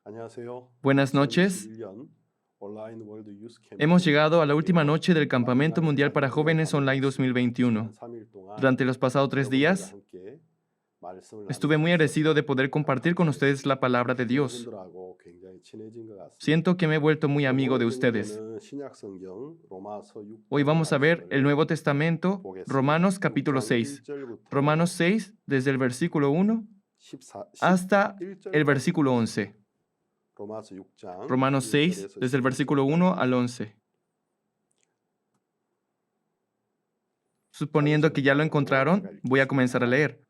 안녕하세요. Buenas noches. 2021년 온라인 월드 유스 Hemos 캠페인 llegado a la última noche del Campamento 마지막 Mundial para 단계를 Jóvenes Online 마무리했습니다. 지난 2021. 3일 동안 Durante los pasados 3 여러분들과 días, 함께 말씀을 estuve muy 나누면서 agradecido de poder compartir con ustedes la palabra de Dios. 여러분들하고 굉장히 친해진 것 같습니다. Siento que me he vuelto muy amigo de 오늘 ustedes. 저녁에는 신약 성경 로마서 6장 Hoy vamos a ver el Nuevo Testamento, Romanos capítulo 6. Romanos 6, desde el versículo 1 hasta el versículo 11. Romanos 6, desde el versículo 1 al 11. Suponiendo que ya lo encontraron, voy a comenzar a leer.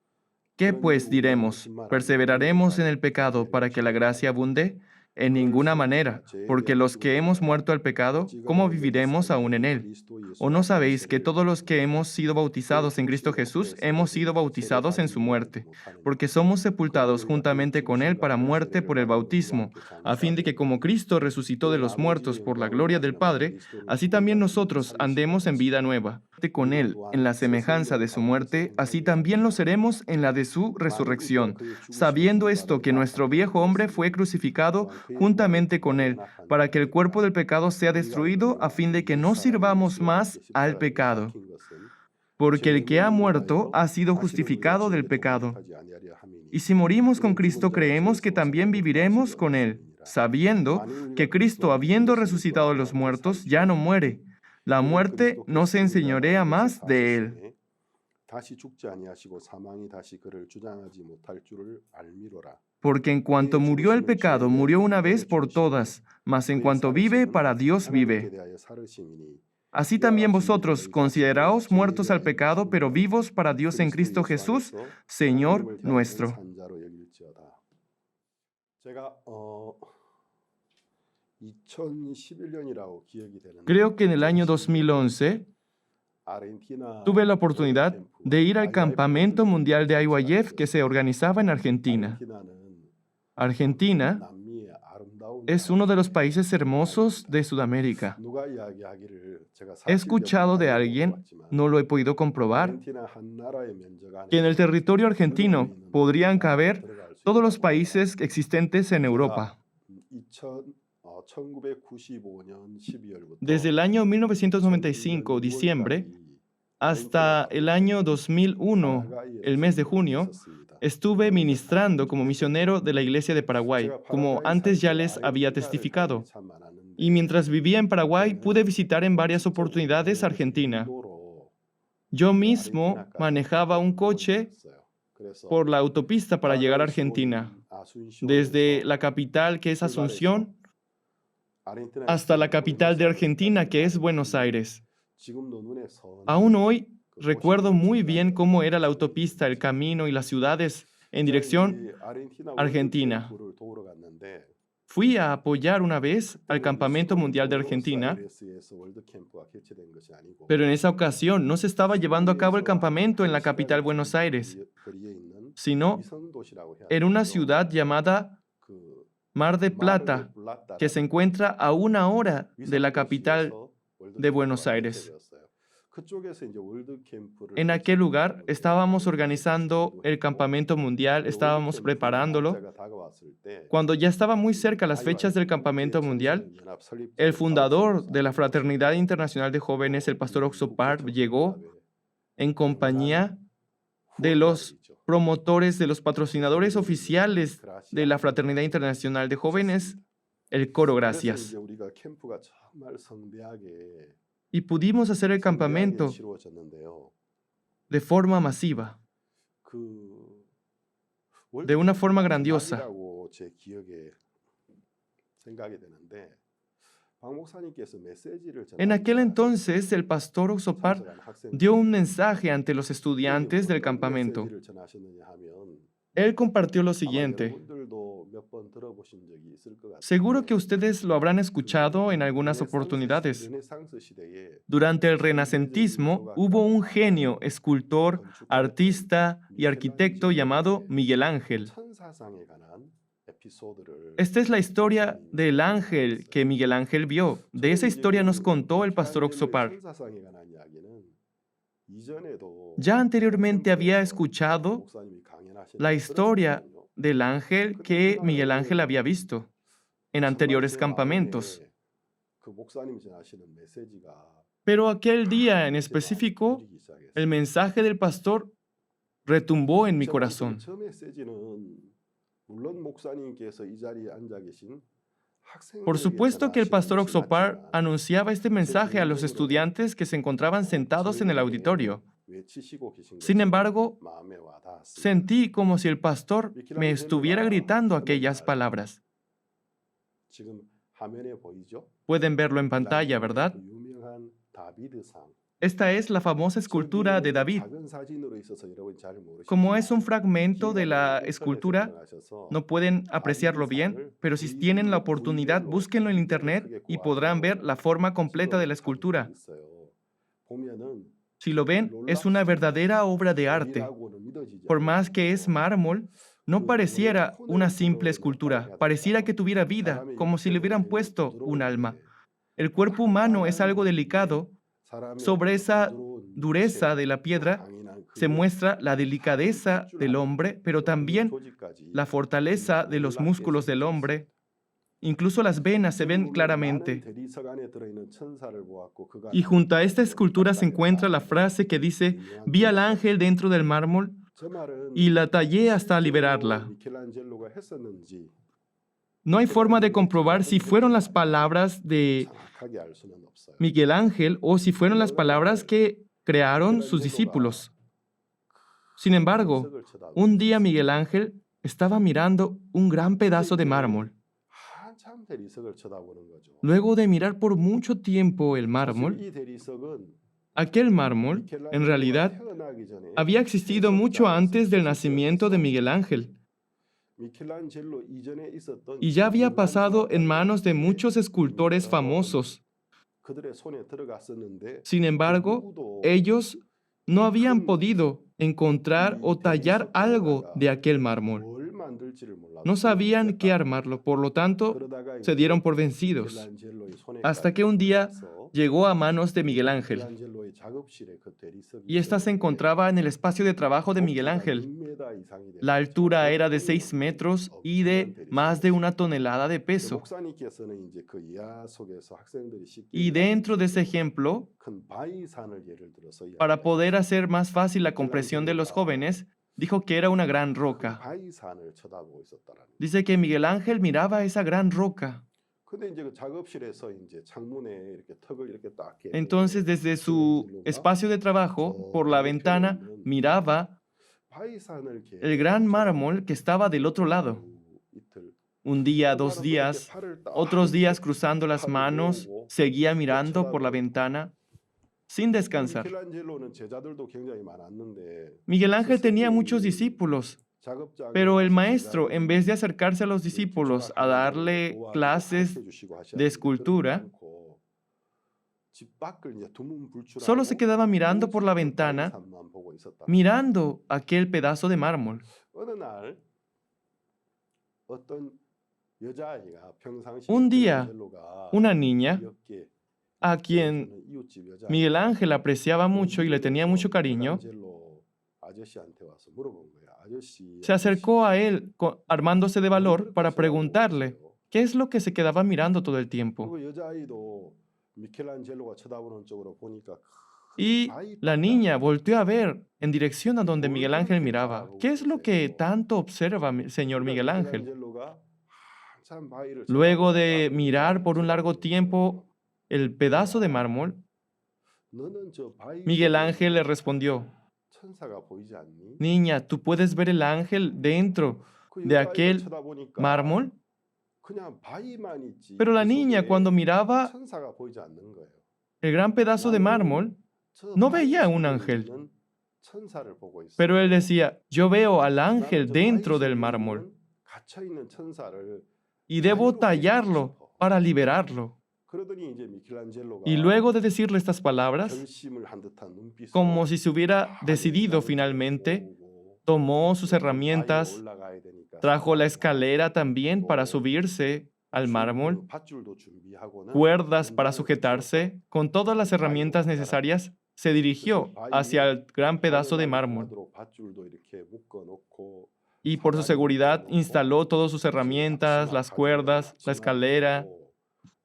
¿Qué pues diremos? ¿Perseveraremos en el pecado para que la gracia abunde? En ninguna manera, porque los que hemos muerto al pecado, ¿cómo viviremos aún en él? ¿O no sabéis que todos los que hemos sido bautizados en Cristo Jesús hemos sido bautizados en su muerte? Porque somos sepultados juntamente con él para muerte por el bautismo, a fin de que como Cristo resucitó de los muertos por la gloria del Padre, así también nosotros andemos en vida nueva. Con él, en la semejanza de su muerte, así también lo seremos en la de su resurrección, sabiendo esto que nuestro viejo hombre fue crucificado juntamente con él, para que el cuerpo del pecado sea destruido, a fin de que no sirvamos más al pecado. Porque el que ha muerto ha sido justificado del pecado. Y si morimos con Cristo, creemos que también viviremos con él, sabiendo que Cristo, habiendo resucitado de los muertos, ya no muere. La muerte no se enseñorea más de él. Porque en cuanto murió el pecado, murió una vez por todas, mas en cuanto vive, para Dios vive. Así también vosotros, consideraos muertos al pecado, pero vivos para Dios en Cristo Jesús, Señor nuestro. Creo que en el año 2011 tuve la oportunidad de ir al campamento mundial de IYF que se organizaba en Argentina. Argentina es uno de los países hermosos de Sudamérica. He escuchado de alguien, no lo he podido comprobar, que en el territorio argentino podrían caber todos los países existentes en Europa. Desde el año 1995, diciembre, hasta el año 2001, el mes de junio, estuve ministrando como misionero de la Iglesia de Paraguay, como antes ya les había testificado. Y mientras vivía en Paraguay, pude visitar en varias oportunidades Argentina. Yo mismo manejaba un coche por la autopista para llegar a Argentina, desde la capital, que es Asunción, hasta la capital de Argentina, que es Buenos Aires. Aún hoy recuerdo muy bien cómo era la autopista, el camino y las ciudades en dirección Argentina. Fui a apoyar una vez al Campamento Mundial de Argentina, pero en esa ocasión no se estaba llevando a cabo el campamento en la capital Buenos Aires, sino en una ciudad llamada Mar del Plata, que se encuentra a 1 hora de la capital de Buenos Aires. En aquel lugar estábamos organizando el campamento mundial, estábamos preparándolo. Cuando ya estaba muy cerca las fechas del campamento mundial, el fundador de la Fraternidad Internacional de Jóvenes, el pastor Oxopar, llegó en compañía de los promotores, de los patrocinadores oficiales de la Fraternidad Internacional de Jóvenes, el Coro Gracias. Y pudimos hacer el campamento de forma masiva, de una forma grandiosa. En aquel entonces, el pastor Oxopar dio un mensaje ante los estudiantes del campamento. Él compartió lo siguiente. Seguro que ustedes lo habrán escuchado en algunas oportunidades. Durante el Renacentismo hubo un genio, escultor, artista y arquitecto llamado Miguel Ángel. Esta es la historia del ángel que Miguel Ángel vio. De esa historia nos contó el pastor Oxopar. Ya anteriormente había escuchado la historia del ángel que Miguel Ángel había visto. en anteriores 정말 제 campamentos. 마음에 그 목사님이 전하시는 메시지가 Pero aquel día en 제 마음을 específico, 울리기 시작했어요. el mensaje del pastor retumbó en mi corazón. 저 메시지는 물론 목사님께서 이 자리에 앉아 계신 Por 학생들에게 supuesto que el pastor 전하시는 것이 Oxopar 맞지만 anunciaba este mensaje a los estudiantes que se encontraban sentados en el auditorio. 외치시고 계신 Sin 것처럼 embargo, 마음에 와닿았습니다. sentí como si el pastor me estuviera gritando aquellas palabras. 지금 화면에 보이죠? Pueden verlo en pantalla, ¿verdad? 그 유명한 다비드상. Esta es la famosa escultura de David. 작은 사진으로 있어서 여러분이 잘 모르시지만 Como es un fragmento de la 인터넷에 escultura, 들어가셔서 no pueden apreciarlo bien, pero si tienen la oportunidad, búsquenlo en internet y podrán ver la forma completa de la escultura. 보면은 Si lo ven, es una verdadera obra de arte. 별이라고는 믿어지지 Por más que es 않아요. mármol, no pareciera una simple escultura, pareciera que tuviera vida, como si le hubieran puesto un alma. El cuerpo humano es algo delicado. Sobre esa dureza de la piedra se muestra la delicadeza del hombre, pero también la fortaleza de los músculos del hombre. Incluso las venas se ven claramente. Y junto a esta escultura se encuentra la frase que dice, vi al ángel dentro del mármol y la tallé hasta liberarla. No hay forma de comprobar si fueron las palabras de Miguel Ángel o si fueron las palabras que crearon sus discípulos. Sin embargo, un día Miguel Ángel estaba mirando un gran pedazo de mármol. Luego de mirar por mucho tiempo el mármol, aquel mármol, en realidad, había existido mucho antes del nacimiento de Miguel Ángel y ya había pasado en manos de muchos escultores famosos. Sin embargo, ellos no habían podido encontrar o tallar algo de aquel mármol. No sabían qué armarlo, por lo tanto, se dieron por vencidos. Hasta que un día llegó a manos de Miguel Ángel. Y esta se encontraba en el espacio de trabajo de Miguel Ángel. La altura era de 6 metros y de más de 1 tonelada de peso. Y dentro de ese ejemplo, para poder hacer más fácil la comprensión de los jóvenes, dijo que era una gran roca. Dice que Miguel Ángel miraba esa gran roca. Entonces, desde su espacio de trabajo, por la ventana, miraba el gran mármol que estaba del otro lado. Un día, 2 días, otros días cruzando las manos, seguía mirando por la ventana sin descansar. Miguel Ángel tenía muchos discípulos, pero el maestro, en vez de acercarse a los discípulos a darle clases de escultura, solo se quedaba mirando por la ventana, mirando aquel pedazo de mármol. Un día, una niña, a quien Miguel Ángel apreciaba mucho y le tenía mucho cariño, se acercó a él armándose de valor para preguntarle qué es lo que se quedaba mirando todo el tiempo. Y la niña volteó a ver en dirección a donde Miguel Ángel miraba. ¿Qué es lo que tanto observa, señor Miguel Ángel? Luego de mirar por un largo tiempo el pedazo de mármol, Miguel Ángel le respondió, niña, ¿tú puedes ver el ángel dentro de aquel mármol? Pero la niña, cuando miraba el gran pedazo de mármol, no veía un ángel. Pero él decía, yo veo al ángel dentro del mármol y debo tallarlo para liberarlo. Y luego de decirle estas palabras, como si se hubiera decidido finalmente, tomó sus herramientas, trajo la escalera también para subirse al mármol, cuerdas para sujetarse, con todas las herramientas necesarias, se dirigió hacia el gran pedazo de mármol. y por su seguridad instaló todas sus herramientas, las cuerdas, la escalera,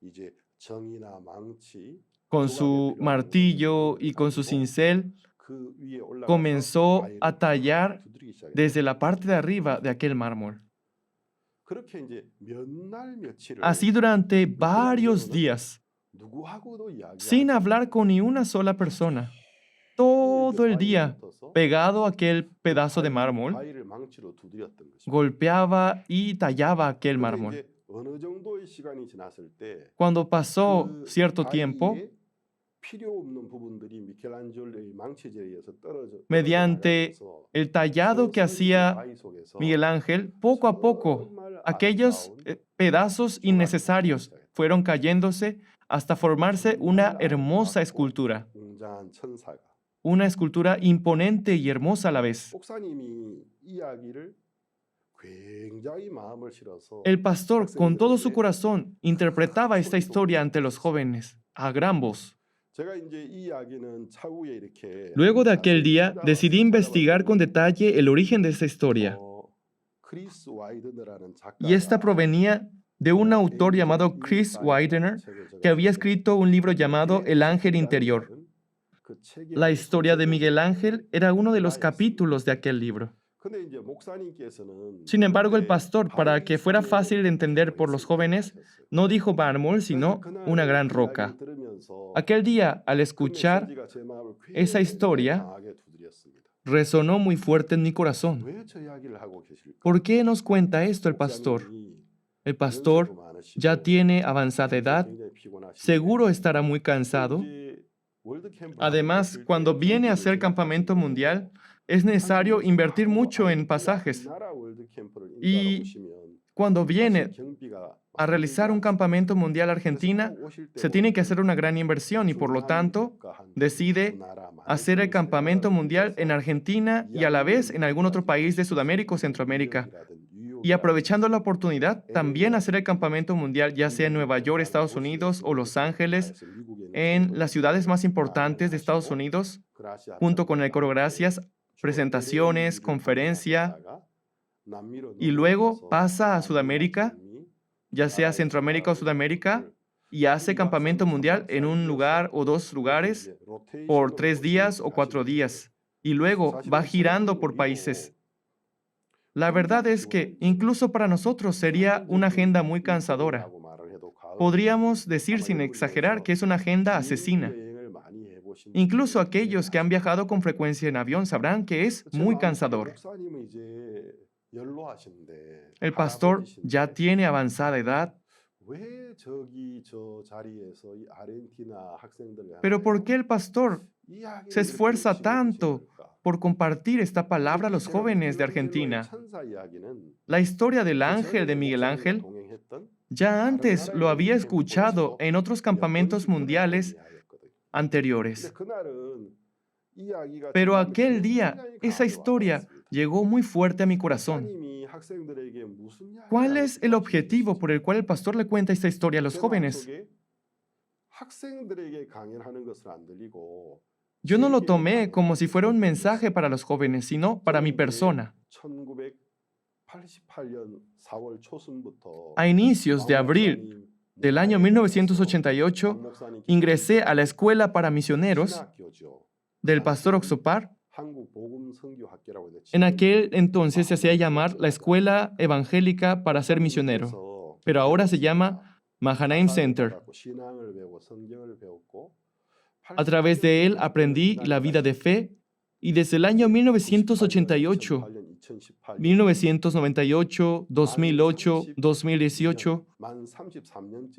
이제 정이나 망치, con 조각에 su 필요한 martillo 것들을 y con su 가지고 cincel, 그 위에 올라가서 comenzó 바위를 a tallar 두드리기 시작했다. desde la parte de arriba de aquel mármol. 그렇게 이제 몇 날 며칠을 Así durante 그 varios 그날로는 días, 누구하고도 sin 이야기하지 hablar con ni una sola persona, 않고 이렇게 todo el 바위에 día, 붙어서 pegado a aquel 그 pedazo de mármol, 바위를 망치로 두드렸던 것입니다. golpeaba y tallaba aquel 그런데 mármol. 이제 어느 정도의 시간이 지났을 때 Cuando pasó 그 cierto tiempo, 바위에 필요 없는 부분들이 미켈란젤로의 망치질에 의해서 떨어져 mediante 나가면서 el tallado que 서서히 그 hacía 바위 속에서 Miguel Ángel, poco a poco, 정말 aquellos 아름다운 pedazos innecesarios fueron cayéndose hasta formarse una 정말 hermosa 아름답고 escultura, 웅장한 천사가 una escultura imponente y hermosa a la vez. 목사님이 이야기를 굉장히 마음을 실어서 El pastor, con todo su 학생들에게 corazón, interpretaba esta historia ante los jóvenes, a gran voz. 제가 이제 이 이야기는 차후에 이렇게 Luego de aquel 자세히 día, decidí investigar con detalle el origen de esta historia, 크리스 와이드너라는 y esta 작가가 provenía de un autor llamado Chris Widener, que había escrito un libro llamado El Ángel Interior. La historia de Miguel Ángel era uno de los capítulos de aquel libro. Sin embargo, el pastor, para que fuera fácil de entender por los jóvenes, no dijo mármol, sino una gran roca. Aquel día, al escuchar esa historia, resonó muy fuerte en mi corazón. ¿Por qué nos cuenta esto el pastor? El pastor ya tiene avanzada edad, seguro estará muy cansado. Además, cuando viene a hacer campamento mundial, es necesario invertir mucho en pasajes. Y cuando viene a realizar un campamento mundial a Argentina, se tiene que hacer una gran inversión y por lo tanto decide hacer el campamento mundial en Argentina y a la vez en algún otro país de Sudamérica o Centroamérica. Y aprovechando la oportunidad, también hacer el campamento mundial ya sea en Nueva York, Estados Unidos o Los Ángeles, en las ciudades más importantes de Estados Unidos, junto con el coro Gracias, presentaciones, conferencia, y luego pasa a Sudamérica, ya sea Centroamérica o Sudamérica, y hace campamento mundial en un lugar o dos lugares por 3 días o 4 días, y luego va girando por países. La verdad es que incluso para nosotros sería una agenda muy cansadora. Podríamos decir sin exagerar que es una agenda asesina. Incluso aquellos que han viajado con frecuencia en avión sabrán que es muy cansador. El pastor ya tiene avanzada edad. Pero ¿por qué el pastor se esfuerza tanto por compartir esta palabra a los jóvenes de Argentina? La historia del ángel de Miguel Ángel ya antes lo había escuchado en otros campamentos mundiales anteriores. Pero aquel día, esa historia llegó muy fuerte a mi corazón. ¿Cuál es el objetivo por el cual el pastor le cuenta esta historia a los jóvenes? Yo no lo tomé como si fuera un mensaje para los jóvenes, sino para mi persona. A inicios de abril del año 1988, ingresé a la escuela para misioneros del pastor Oxopar. En aquel entonces se hacía llamar la Escuela Evangélica para ser misionero, pero ahora se llama Mahanaim Center. A través de él aprendí la vida de fe y desde el año 1988, 1998, 2008, 2018,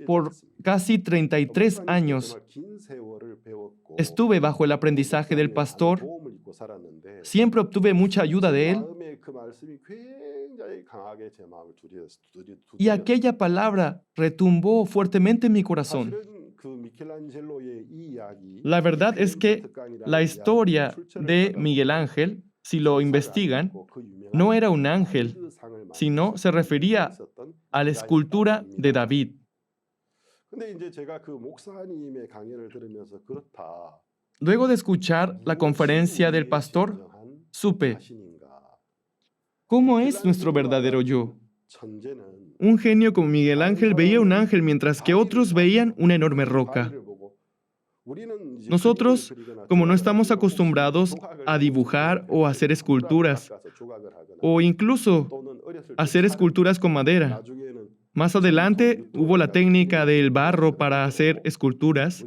por casi 33 años, estuve bajo el aprendizaje del pastor. Siempre obtuve mucha ayuda de él. Y aquella palabra retumbó fuertemente en mi corazón. La verdad es que la historia de Miguel Ángel, si lo investigan, no era un ángel, sino se refería a la escultura de David. Luego de escuchar la conferencia del pastor, supe, ¿Cómo es nuestro verdadero yo? Un genio como Miguel Ángel veía un ángel mientras que otros veían una enorme roca. Nosotros, como no estamos acostumbrados a dibujar o hacer esculturas, o incluso hacer esculturas con madera. Más adelante hubo la técnica del barro para hacer esculturas,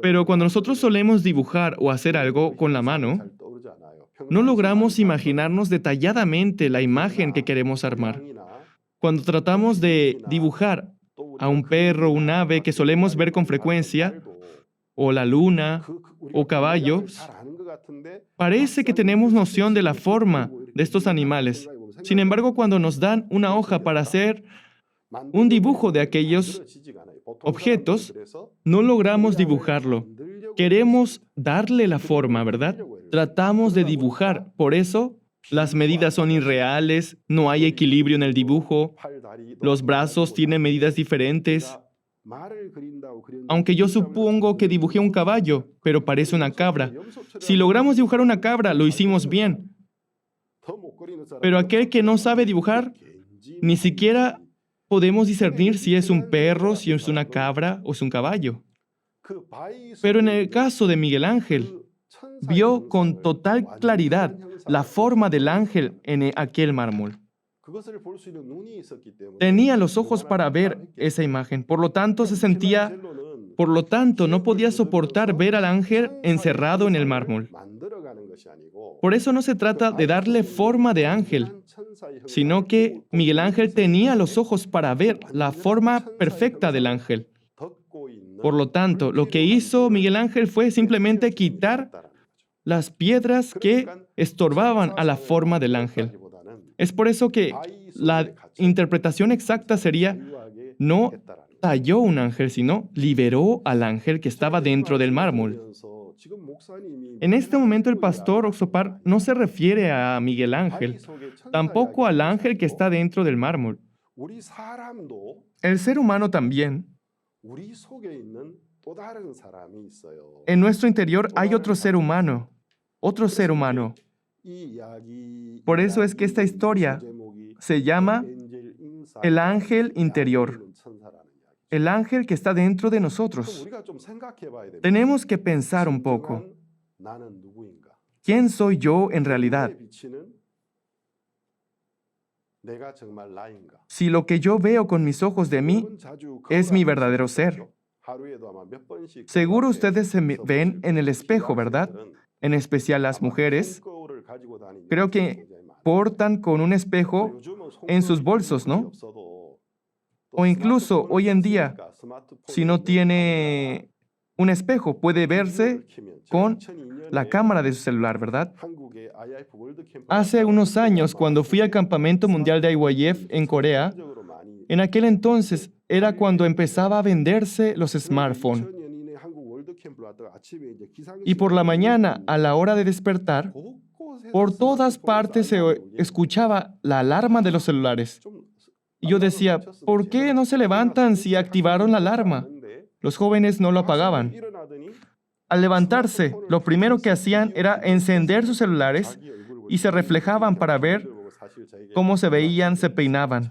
pero cuando nosotros solemos dibujar o hacer algo con la mano, no logramos imaginarnos detalladamente la imagen que queremos armar. Cuando tratamos de dibujar a un perro, un ave que solemos ver con frecuencia, o la luna, o caballos, parece que tenemos noción de la forma de estos animales. Sin embargo, cuando nos dan una hoja para hacer un dibujo de aquellos objetos, no logramos dibujarlo. Queremos darle la forma, ¿verdad? Tratamos de dibujar. Por eso, las medidas son irreales, no hay equilibrio en el dibujo, los brazos tienen medidas diferentes. Aunque yo supongo que dibujé un caballo, pero parece una cabra. Si logramos dibujar una cabra, lo hicimos bien. Pero aquel que no sabe dibujar, ni siquiera podemos discernir si es un perro, si es una cabra o es un caballo. Pero en el caso de Miguel Ángel, vio con total claridad la forma del ángel en aquel mármol. Tenía los ojos para ver esa imagen, por lo tanto no podía soportar ver al ángel encerrado en el mármol. Por eso no se trata de darle forma de ángel, sino que Miguel Ángel tenía los ojos para ver la forma perfecta del ángel. Por lo tanto, lo que hizo Miguel Ángel fue simplemente quitar las piedras que estorbaban a la forma del ángel. Es por eso que la interpretación exacta sería, no talló un ángel, sino liberó al ángel que estaba dentro del mármol. En este momento el pastor Oxopar no se refiere a Miguel Ángel, tampoco al ángel que está dentro del mármol. El ser humano también. En nuestro interior hay otro ser humano. Por eso es que esta historia se llama el ángel interior, el ángel que está dentro de nosotros. Tenemos que pensar un poco. ¿Quién soy yo en realidad? Si lo que yo veo con mis ojos de mí es mi verdadero ser. Seguro ustedes se ven en el espejo, ¿verdad? En especial las mujeres. Creo que portan con un espejo en sus bolsos, ¿no? O incluso hoy en día, si no tiene un espejo, puede verse con la cámara de su celular, ¿verdad? Hace unos años, cuando fui al Campamento Mundial de IYF en Corea, en aquel entonces era cuando empezaba a venderse los smartphones. Y por la mañana, a la hora de despertar, por todas partes se escuchaba la alarma de los celulares. Y yo decía, ¿por qué no se levantan si activaron la alarma? Los jóvenes no lo apagaban. Al levantarse, lo primero que hacían era encender sus celulares y se reflejaban para ver cómo se veían, se peinaban.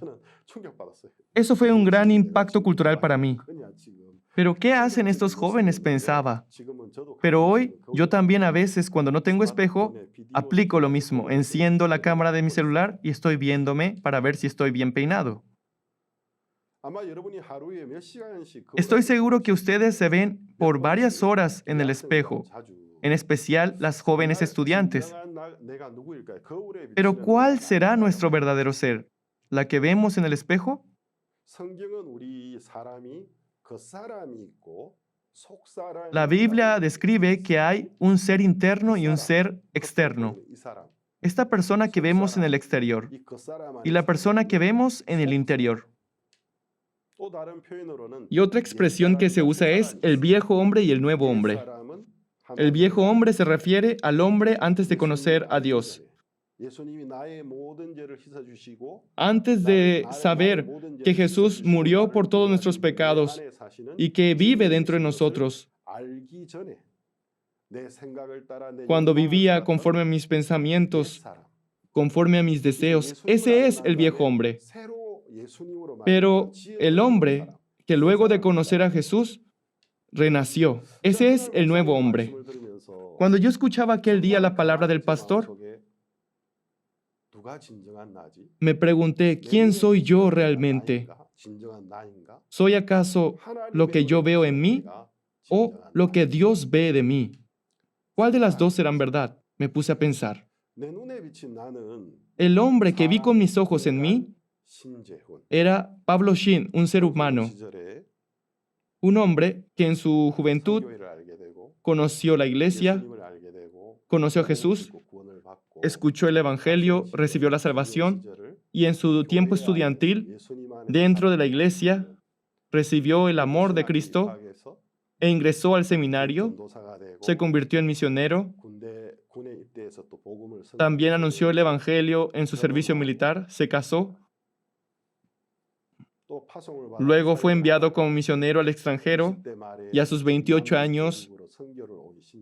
Eso fue un gran impacto cultural para mí. ¿Pero qué hacen estos jóvenes?, pensaba. Pero hoy, yo también a veces, cuando no tengo espejo, aplico lo mismo. Enciendo la cámara de mi celular y estoy viéndome para ver si estoy bien peinado. Estoy seguro que ustedes se ven por varias horas en el espejo, en especial las jóvenes estudiantes. Pero ¿cuál será nuestro verdadero ser? ¿La que vemos en el espejo? La Biblia describe que hay un ser interno y un ser externo. Esta persona que vemos en el exterior y la persona que vemos en el interior. Y otra expresión que se usa es el viejo hombre y el nuevo hombre. El viejo hombre se refiere al hombre antes de conocer a Dios. Antes de saber que Jesús murió por todos nuestros pecados y que vive dentro de nosotros, cuando vivía conforme a mis pensamientos, conforme a mis deseos. Ese es el viejo hombre. Pero el hombre que luego de conocer a Jesús, renació. Ese es el nuevo hombre. Cuando yo escuchaba aquel día la palabra del pastor, me pregunté, ¿quién soy yo realmente? ¿Soy acaso lo que yo veo en mí o lo que Dios ve de mí? ¿Cuál de las dos serán verdad? Me puse a pensar. El hombre que vi con mis ojos en mí era Pablo Shin, un ser humano, un hombre que en su juventud conoció la iglesia, conoció a Jesús, escuchó el Evangelio, recibió la salvación y en su tiempo estudiantil, dentro de la iglesia, recibió el amor de Cristo e ingresó al seminario, se convirtió en misionero, también anunció el Evangelio en su servicio militar, se casó, luego fue enviado como misionero al extranjero y a sus 28 años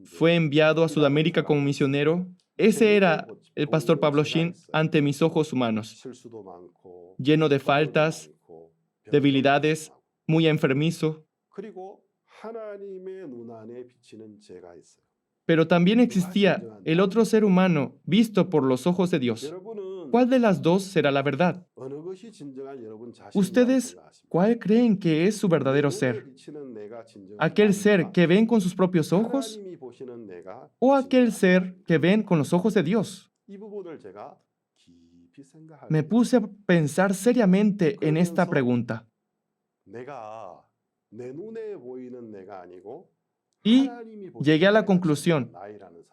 fue enviado a Sudamérica como misionero. Ese era el pastor Pablo Shin ante mis ojos humanos, lleno de faltas, debilidades, muy enfermizo. Pero también existía el otro ser humano visto por los ojos de Dios. ¿Cuál de las dos será la verdad? ¿Ustedes cuál creen que es su verdadero ser? ¿Aquel ser que ven con sus propios ojos? ¿O aquel ser que ven con los ojos de Dios? Me puse a pensar seriamente en esta pregunta. Y llegué a la conclusión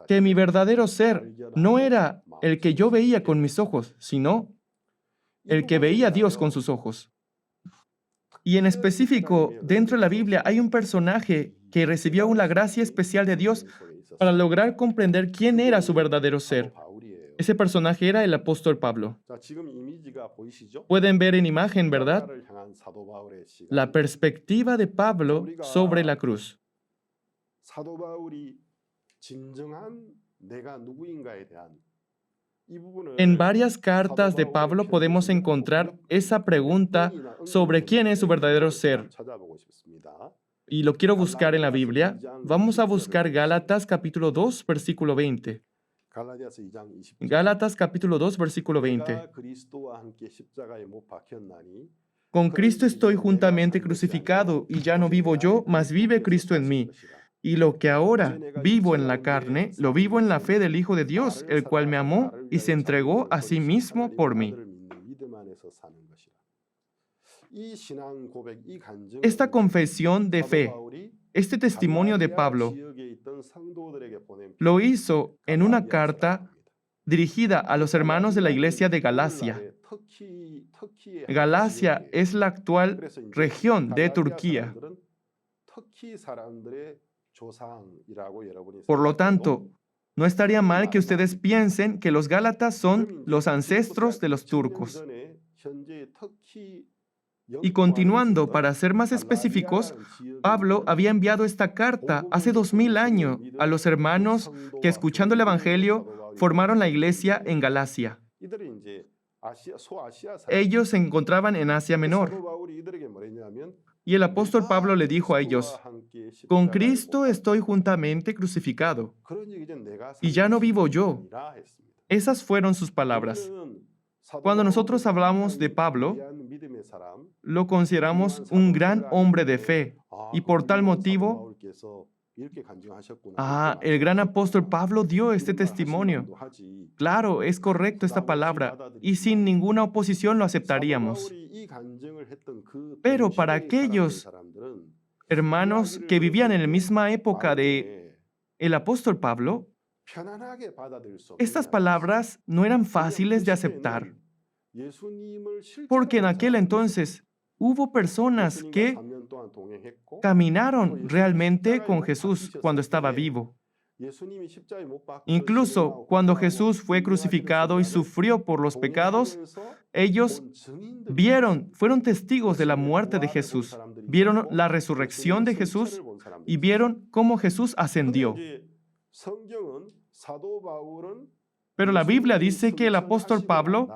que mi verdadero ser no era el que yo veía con mis ojos, sino el que veía a Dios con sus ojos. Y en específico, dentro de la Biblia hay un personaje que recibió una gracia especial de Dios para lograr comprender quién era su verdadero ser. Ese personaje era el apóstol Pablo. Pueden ver en imagen, ¿verdad? La perspectiva de Pablo sobre la cruz. En varias cartas de Pablo podemos encontrar esa pregunta sobre quién es su verdadero ser. Y lo quiero buscar en la Biblia. Vamos a buscar Gálatas capítulo 2, versículo 20. Gálatas capítulo 2, versículo 20. Con Cristo estoy juntamente crucificado, y ya no vivo yo, mas vive Cristo en mí. Y lo que ahora vivo en la carne, lo vivo en la fe del Hijo de Dios, el cual me amó y se entregó a sí mismo por mí. Esta confesión de fe, este testimonio de Pablo, lo hizo en una carta dirigida a los hermanos de la iglesia de Galacia. Galacia es la actual región de Turquía. Por lo tanto, no estaría mal que ustedes piensen que los gálatas son los ancestros de los turcos. Y continuando, para ser más específicos, Pablo había enviado esta carta hace 2000 años a los hermanos que, escuchando el Evangelio, formaron la iglesia en Galacia. Ellos se encontraban en Asia Menor. Y el apóstol Pablo le dijo a ellos, con Cristo estoy juntamente crucificado, y ya no vivo yo. Esas fueron sus palabras. Cuando nosotros hablamos de Pablo, lo consideramos un gran hombre de fe, y por tal motivo, el gran apóstol Pablo dio este testimonio. Claro, es correcto esta palabra, y sin ninguna oposición lo aceptaríamos. Pero para aquellos hermanos que vivían en la misma época de el apóstol Pablo, estas palabras no eran fáciles de aceptar, porque en aquel entonces hubo personas que caminaron realmente con Jesús cuando estaba vivo. Incluso cuando Jesús fue crucificado y sufrió por los pecados, ellos fueron testigos de la muerte de Jesús, vieron la resurrección de Jesús y vieron cómo Jesús ascendió. Pero la Biblia dice que el apóstol Pablo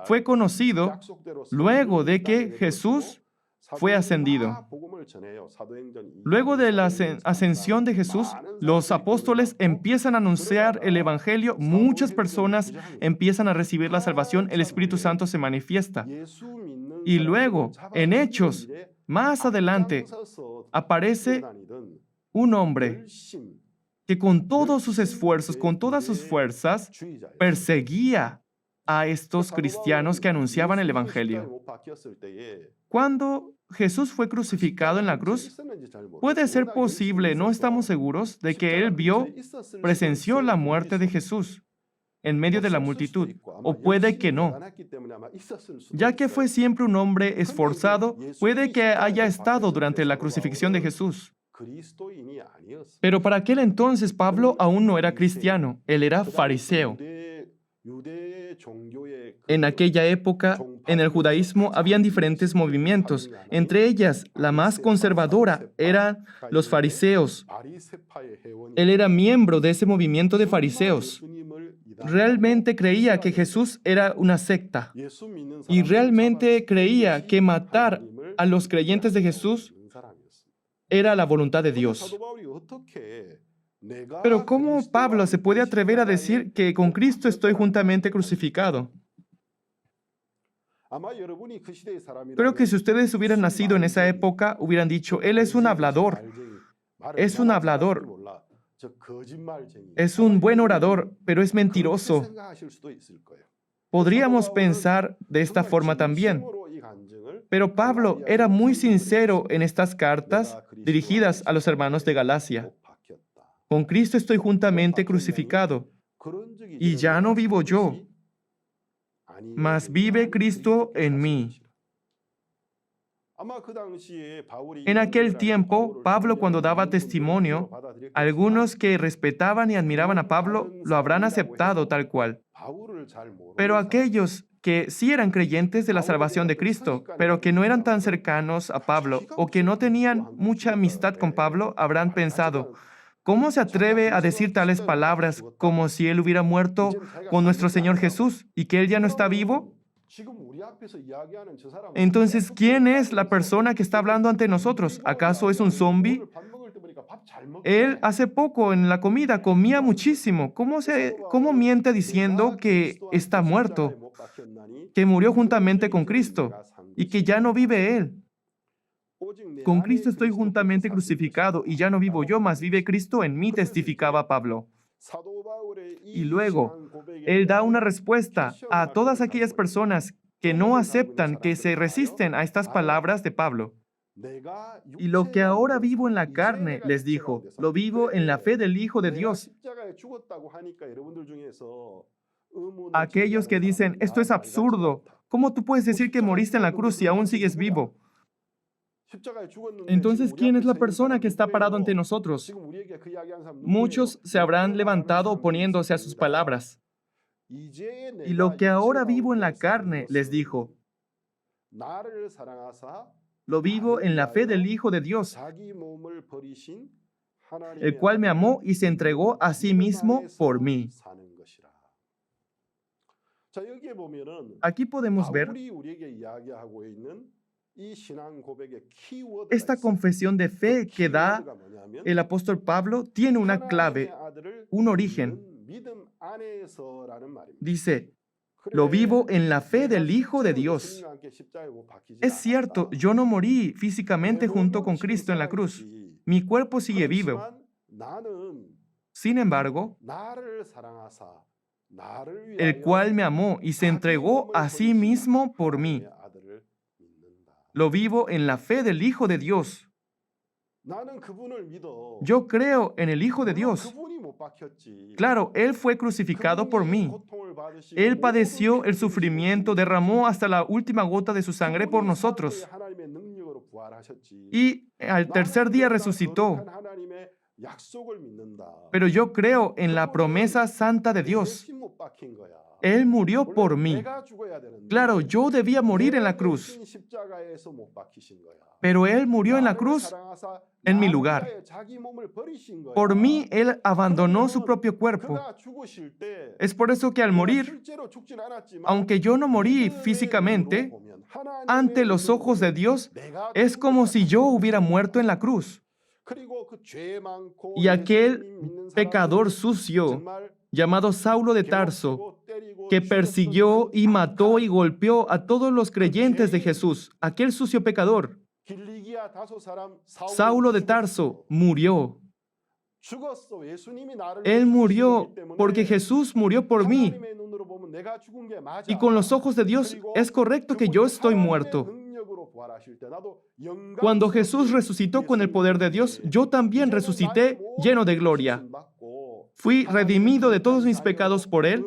fue conocido luego de que Jesús fue ascendido. Luego de la ascensión de Jesús, los apóstoles empiezan a anunciar el Evangelio, muchas personas empiezan a recibir la salvación, el Espíritu Santo se manifiesta. Y luego, en Hechos, más adelante, aparece un hombre que con todos sus esfuerzos, con todas sus fuerzas, perseguía a estos cristianos que anunciaban el Evangelio. Cuando Jesús fue crucificado en la cruz, puede ser posible, no estamos seguros, de que él presenció la muerte de Jesús en medio de la multitud, o puede que no. Ya que fue siempre un hombre esforzado, puede que haya estado durante la crucifixión de Jesús. Pero para aquel entonces Pablo aún no era cristiano, él era fariseo. En aquella época, en el judaísmo, habían diferentes movimientos. Entre ellas, la más conservadora eran los fariseos. Él era miembro de ese movimiento de fariseos. Realmente creía que Jesús era una secta. Y realmente creía que matar a los creyentes de Jesús era la voluntad de Dios. Pero ¿cómo Pablo se puede atrever a decir que con Cristo estoy juntamente crucificado? Creo que si ustedes hubieran nacido en esa época, hubieran dicho, él es un hablador. Es un hablador. Es un buen orador, pero es mentiroso. Podríamos pensar de esta forma también. Pero Pablo era muy sincero en estas cartas dirigidas a los hermanos de Galacia. Con Cristo estoy juntamente crucificado, y ya no vivo yo, mas vive Cristo en mí. En aquel tiempo, Pablo, cuando daba testimonio, algunos que respetaban y admiraban a Pablo lo habrán aceptado tal cual. Pero aquellos que sí eran creyentes de la salvación de Cristo, pero que no eran tan cercanos a Pablo o que no tenían mucha amistad con Pablo, habrán pensado, ¿cómo se atreve a decir tales palabras como si él hubiera muerto con nuestro Señor Jesús y que él ya no está vivo? Entonces, ¿quién es la persona que está hablando ante nosotros? ¿Acaso es un zombi? Él hace poco en la comida comía muchísimo. ¿Cómo miente diciendo que está muerto? Que murió juntamente con Cristo y que ya no vive él. Con Cristo estoy juntamente crucificado y ya no vivo yo, mas vive Cristo en mí, testificaba Pablo. Y luego, él da una respuesta a todas aquellas personas que no aceptan, que se resisten a estas palabras de Pablo. Y lo que ahora vivo en la carne, les dijo, lo vivo en la fe del Hijo de Dios. Aquellos que dicen, esto es absurdo, ¿cómo tú puedes decir que moriste en la cruz si aún sigues vivo? Entonces, ¿quién es la persona que está parado ante nosotros? Muchos se habrán levantado oponiéndose a sus palabras. Y lo que ahora vivo en la carne, les dijo, lo vivo en la fe del Hijo de Dios, el cual me amó y se entregó a sí mismo por mí. Aquí podemos ver esta confesión de fe que da el apóstol Pablo tiene una clave, un origen. Dice, lo vivo en la fe del Hijo de Dios. Es cierto, yo no morí físicamente junto con Cristo en la cruz. Mi cuerpo sigue vivo. Sin embargo, el cual me amó y se entregó a sí mismo por mí. Lo vivo en la fe del Hijo de Dios. Yo creo en el Hijo de Dios. Claro, Él fue crucificado por mí. Él padeció el sufrimiento, derramó hasta la última gota de su sangre por nosotros. Y al tercer día resucitó. Pero yo creo en la promesa santa de Dios. Él murió por mí. Claro, yo debía morir en la cruz, pero Él murió en la cruz en mi lugar. Por mí, Él abandonó su propio cuerpo. Es por eso que al morir, aunque yo no morí físicamente, ante los ojos de Dios, es como si yo hubiera muerto en la cruz. Y aquel pecador sucio, llamado Saulo de Tarso, que persiguió y mató y golpeó a todos los creyentes de Jesús, aquel sucio pecador, Saulo de Tarso, murió. Él murió porque Jesús murió por mí. Y con los ojos de Dios es correcto que yo estoy muerto. Cuando Jesús resucitó con el poder de Dios, yo también resucité lleno de gloria. Fui redimido de todos mis pecados por Él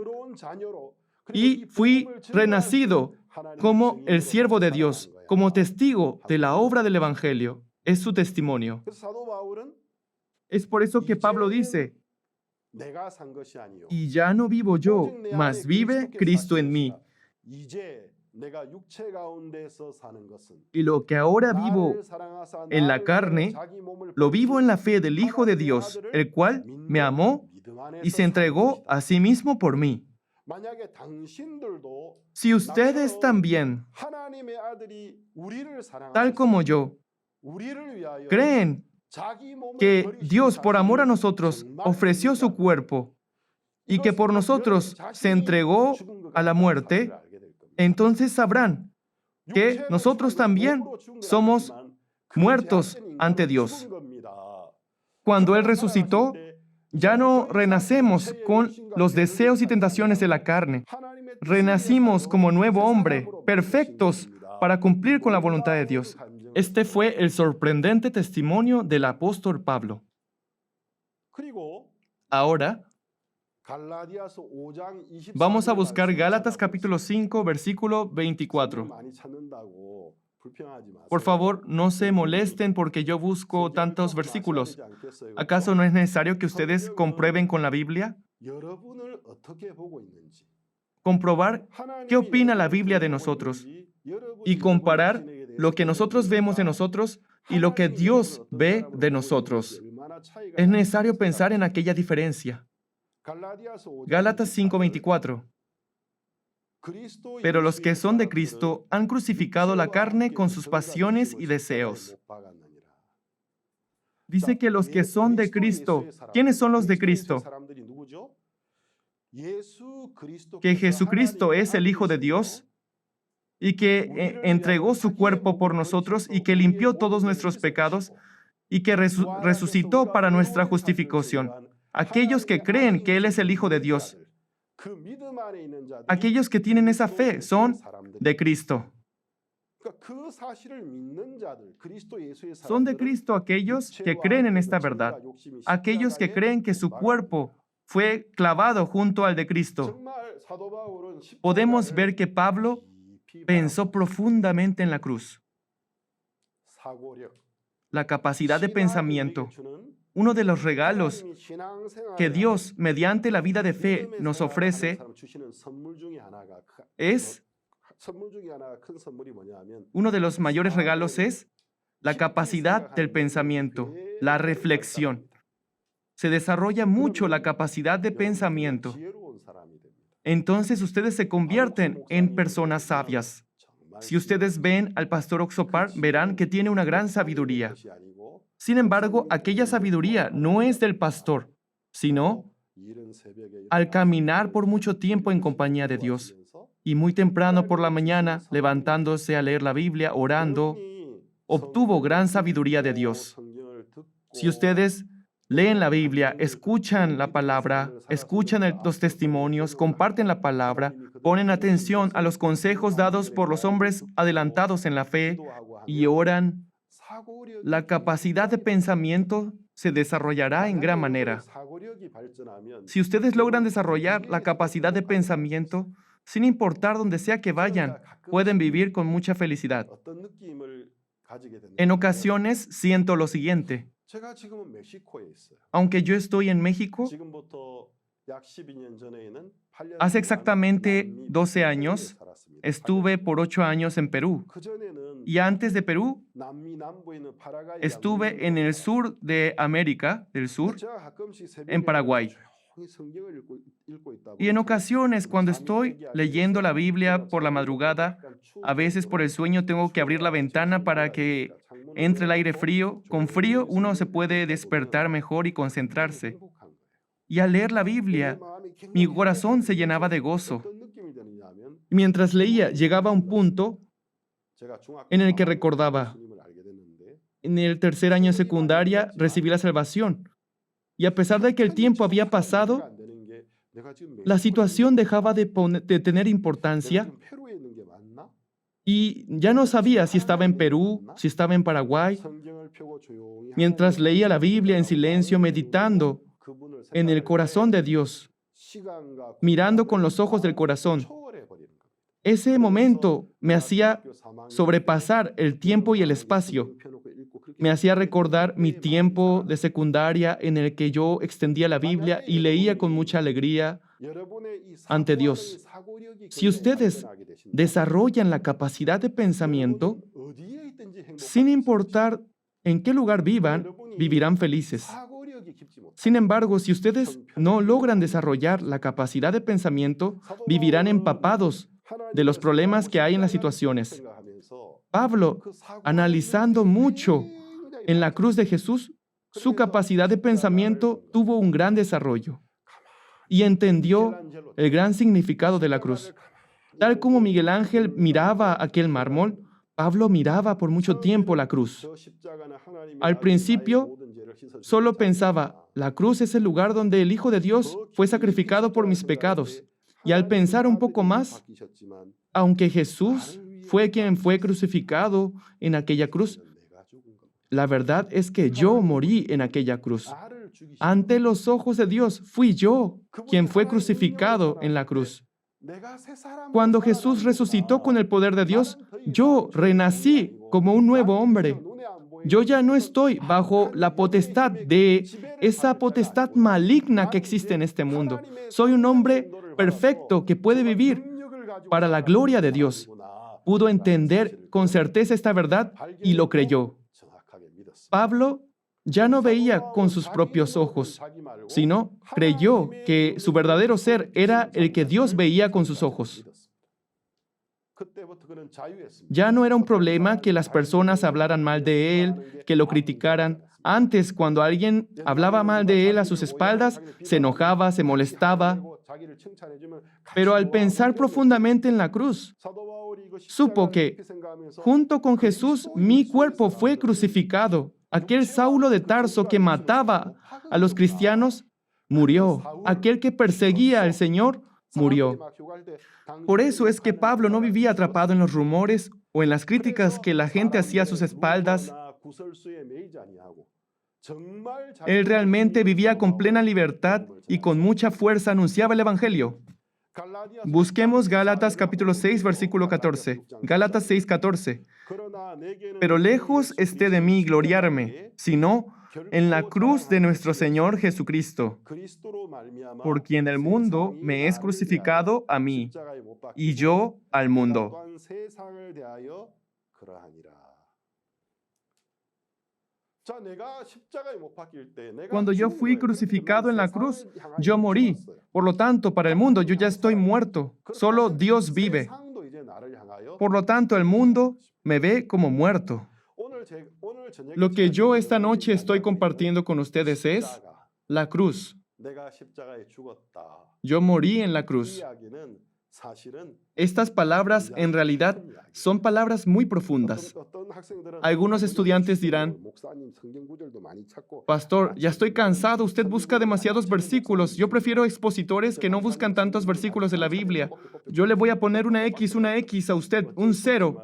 y fui renacido como el siervo de Dios, como testigo de la obra del Evangelio. Es su testimonio. Es por eso que Pablo dice, y ya no vivo yo, mas vive Cristo en mí. Y lo que ahora vivo en la carne, lo vivo en la fe del Hijo de Dios, el cual me amó y se entregó a sí mismo por mí. Si ustedes también, tal como yo, creen que Dios, por amor a nosotros, ofreció su cuerpo y que por nosotros se entregó a la muerte, entonces sabrán que nosotros también somos muertos ante Dios. Cuando Él resucitó, ya no renacemos con los deseos y tentaciones de la carne. Renacimos como nuevo hombre, perfectos para cumplir con la voluntad de Dios. Este fue el sorprendente testimonio del apóstol Pablo. Ahora, vamos a buscar Gálatas capítulo 5, versículo 24. Por favor, no se molesten porque yo busco tantos versículos. ¿Acaso no es necesario que ustedes comprueben con la Biblia? Comprobar qué opina la Biblia de nosotros y comparar lo que nosotros vemos de nosotros y lo que Dios ve de nosotros. Es necesario pensar en aquella diferencia. Gálatas 5:24. Pero los que son de Cristo han crucificado la carne con sus pasiones y deseos. Dice que los que son de Cristo, ¿quiénes son los de Cristo? Que Jesucristo es el Hijo de Dios y que entregó su cuerpo por nosotros y que limpió todos nuestros pecados y que resucitó para nuestra justificación. Aquellos que creen que Él es el Hijo de Dios, aquellos que tienen esa fe son de Cristo. Son de Cristo aquellos que creen en esta verdad, aquellos que creen que su cuerpo fue clavado junto al de Cristo. Podemos ver que Pablo pensó profundamente en la cruz. La capacidad de pensamiento, uno de los regalos que Dios, mediante la vida de fe, nos ofrece, es, uno de los mayores regalos es la capacidad del pensamiento, la reflexión. Se desarrolla mucho la capacidad de pensamiento. Entonces ustedes se convierten en personas sabias. Si ustedes ven al pastor Oxopar, verán que tiene una gran sabiduría. Sin embargo, aquella sabiduría no es del pastor, sino al caminar por mucho tiempo en compañía de Dios y muy temprano por la mañana, levantándose a leer la Biblia, orando, obtuvo gran sabiduría de Dios. Si ustedes leen la Biblia, escuchan la palabra, escuchan los testimonios, comparten la palabra, ponen atención a los consejos dados por los hombres adelantados en la fe y oran, la capacidad de pensamiento se desarrollará en gran manera. Si ustedes logran desarrollar la capacidad de pensamiento, sin importar donde sea que vayan, pueden vivir con mucha felicidad. En ocasiones siento lo siguiente. Aunque yo estoy en México, hace exactamente 12 años estuve por 8 años en Perú. Y antes de Perú, estuve en el sur de América del Sur, en Paraguay. Y en ocasiones, cuando estoy leyendo la Biblia por la madrugada, a veces por el sueño tengo que abrir la ventana para que entre el aire frío. Con frío uno se puede despertar mejor y concentrarse. Y al leer la Biblia, mi corazón se llenaba de gozo. Mientras leía, llegaba a un punto en el que recordaba, en el tercer año de secundaria recibí la salvación. Y a pesar de que el tiempo había pasado, la situación dejaba de tener importancia y ya no sabía si estaba en Perú, si estaba en Paraguay. Mientras leía la Biblia en silencio, meditando en el corazón de Dios, mirando con los ojos del corazón, ese momento me hacía sobrepasar el tiempo y el espacio. Me hacía recordar mi tiempo de secundaria en el que yo extendía la Biblia y leía con mucha alegría ante Dios. Si ustedes desarrollan la capacidad de pensamiento, sin importar en qué lugar vivan, vivirán felices. Sin embargo, si ustedes no logran desarrollar la capacidad de pensamiento, vivirán empapados de los problemas que hay en las situaciones. Pablo, analizando mucho en la cruz de Jesús, su capacidad de pensamiento tuvo un gran desarrollo y entendió el gran significado de la cruz. Tal como Miguel Ángel miraba aquel mármol, Pablo miraba por mucho tiempo la cruz. Al principio, solo pensaba, la cruz es el lugar donde el Hijo de Dios fue sacrificado por mis pecados. Y al pensar un poco más, aunque Jesús fue quien fue crucificado en aquella cruz, la verdad es que yo morí en aquella cruz. Ante los ojos de Dios fui yo quien fue crucificado en la cruz. Cuando Jesús resucitó con el poder de Dios, yo renací como un nuevo hombre. Yo ya no estoy bajo la potestad de esa potestad maligna que existe en este mundo. Soy un hombre perfecto que puede vivir para la gloria de Dios. Pudo entender con certeza esta verdad y lo creyó. Pablo ya no veía con sus propios ojos, sino creyó que su verdadero ser era el que Dios veía con sus ojos. Ya no era un problema que las personas hablaran mal de él, que lo criticaran. Antes, cuando alguien hablaba mal de él a sus espaldas, se enojaba, se molestaba. Pero al pensar profundamente en la cruz, supo que junto con Jesús mi cuerpo fue crucificado. Aquel Saulo de Tarso que mataba a los cristianos murió. Aquel que perseguía al Señor murió. Por eso es que Pablo no vivía atrapado en los rumores o en las críticas que la gente hacía a sus espaldas. Él realmente vivía con plena libertad y con mucha fuerza anunciaba el Evangelio. Busquemos Gálatas capítulo 6, versículo 14. Gálatas 6, 14. Pero lejos esté de mí gloriarme, sino en la cruz de nuestro Señor Jesucristo, por quien el mundo me es crucificado a mí, y yo al mundo. Cuando yo fui crucificado en la cruz, yo morí. Por lo tanto, para el mundo yo ya estoy muerto. Solo Dios vive. Por lo tanto, el mundo me ve como muerto. Lo que yo esta noche estoy compartiendo con ustedes es la cruz. Yo morí en la cruz. Estas palabras en realidad son palabras muy profundas. Algunos estudiantes dirán, Pastor, ya estoy cansado, usted busca demasiados versículos. Yo prefiero expositores que no buscan tantos versículos de la Biblia. Yo le voy a poner una X a usted, un 0.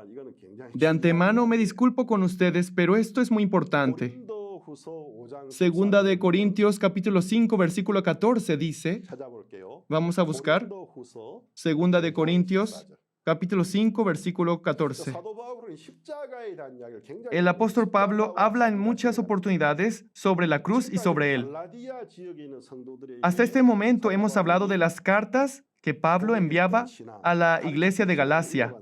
De antemano me disculpo con ustedes, pero esto es muy importante. Segunda de Corintios capítulo 5 versículo 14 dice, vamos a buscar, Segunda de Corintios capítulo 5, versículo 14. 사도 바울은 십자가에 대한 이야기를 굉장히 El apóstol Pablo 십자가와 habla en 십자가에 muchas 대한 oportunidades sobre la cruz y sobre él. 갈라디아 지역에 있는 성도들에게 Hasta este momento hemos hablado de las cartas que Pablo enviaba a la iglesia de Galacia,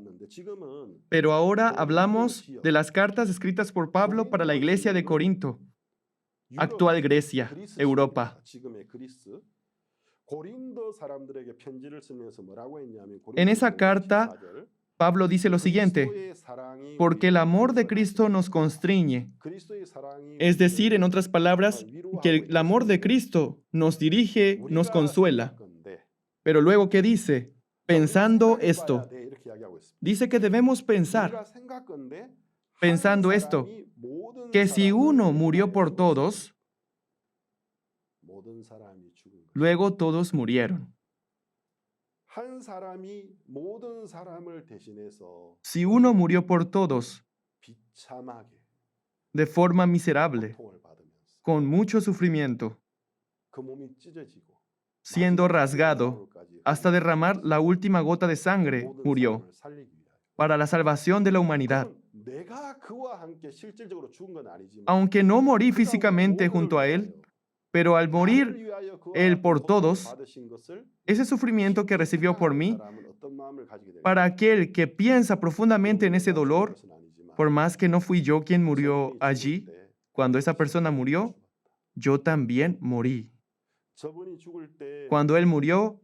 pero ahora hablamos de las cartas escritas por Pablo para la iglesia de Corinto, actual Grecia, Europa. En esa carta, Pablo dice lo siguiente: porque el amor de Cristo nos constriñe. Es decir, en otras palabras, que el amor de Cristo nos dirige, nos consuela. Pero luego, ¿qué dice? Pensando esto. Dice que debemos pensar, pensando esto, que si uno murió por todos, luego todos murieron. Si uno murió por todos, de forma miserable, con mucho sufrimiento, siendo rasgado hasta derramar la última gota de sangre, murió, para la salvación de la humanidad. Aunque no morí físicamente junto a él, pero al morir él por todos, ese sufrimiento que recibió por mí, para aquel que piensa profundamente en ese dolor, por más que no fui yo quien murió allí, cuando esa persona murió, yo también morí. Cuando él murió,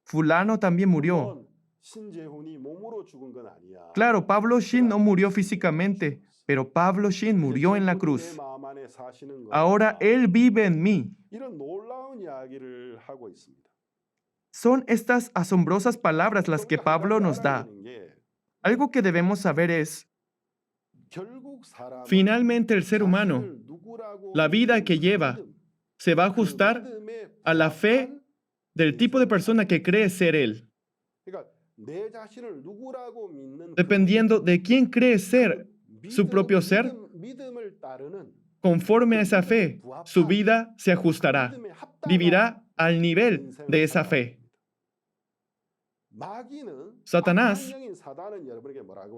fulano también murió. Claro, Pablo Shin no murió físicamente, pero Pablo Shin murió en la cruz. Ahora él vive en mí. Son estas asombrosas palabras las que Pablo nos da. Algo que debemos saber es, finalmente el ser humano, la vida que lleva, se va a ajustar a la fe del tipo de persona que cree ser él. Dependiendo de quién cree ser su propio ser, conforme a esa fe, su vida se ajustará, vivirá al nivel de esa fe. Satanás,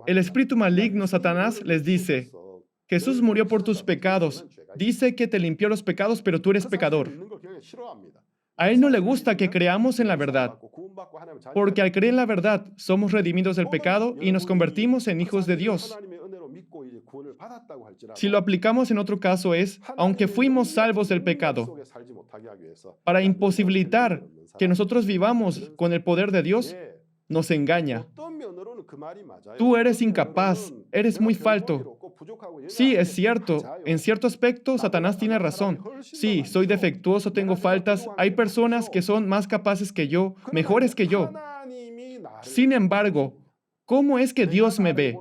el espíritu maligno Satanás les dice, Jesús murió por tus pecados, dice que te limpió los pecados, pero tú eres pecador. A él no le gusta que creamos en la verdad, porque al creer en la verdad somos redimidos del pecado y nos convertimos en hijos de Dios. Si lo aplicamos en otro caso es, aunque fuimos salvos del pecado, para imposibilitar que nosotros vivamos con el poder de Dios, nos engaña. Tú eres incapaz, eres muy falto. Sí, es cierto. En cierto aspecto, Satanás tiene razón. Sí, soy defectuoso, tengo faltas. Hay personas que son más capaces que yo, mejores que yo. Sin embargo, ¿cómo es que Dios me ve?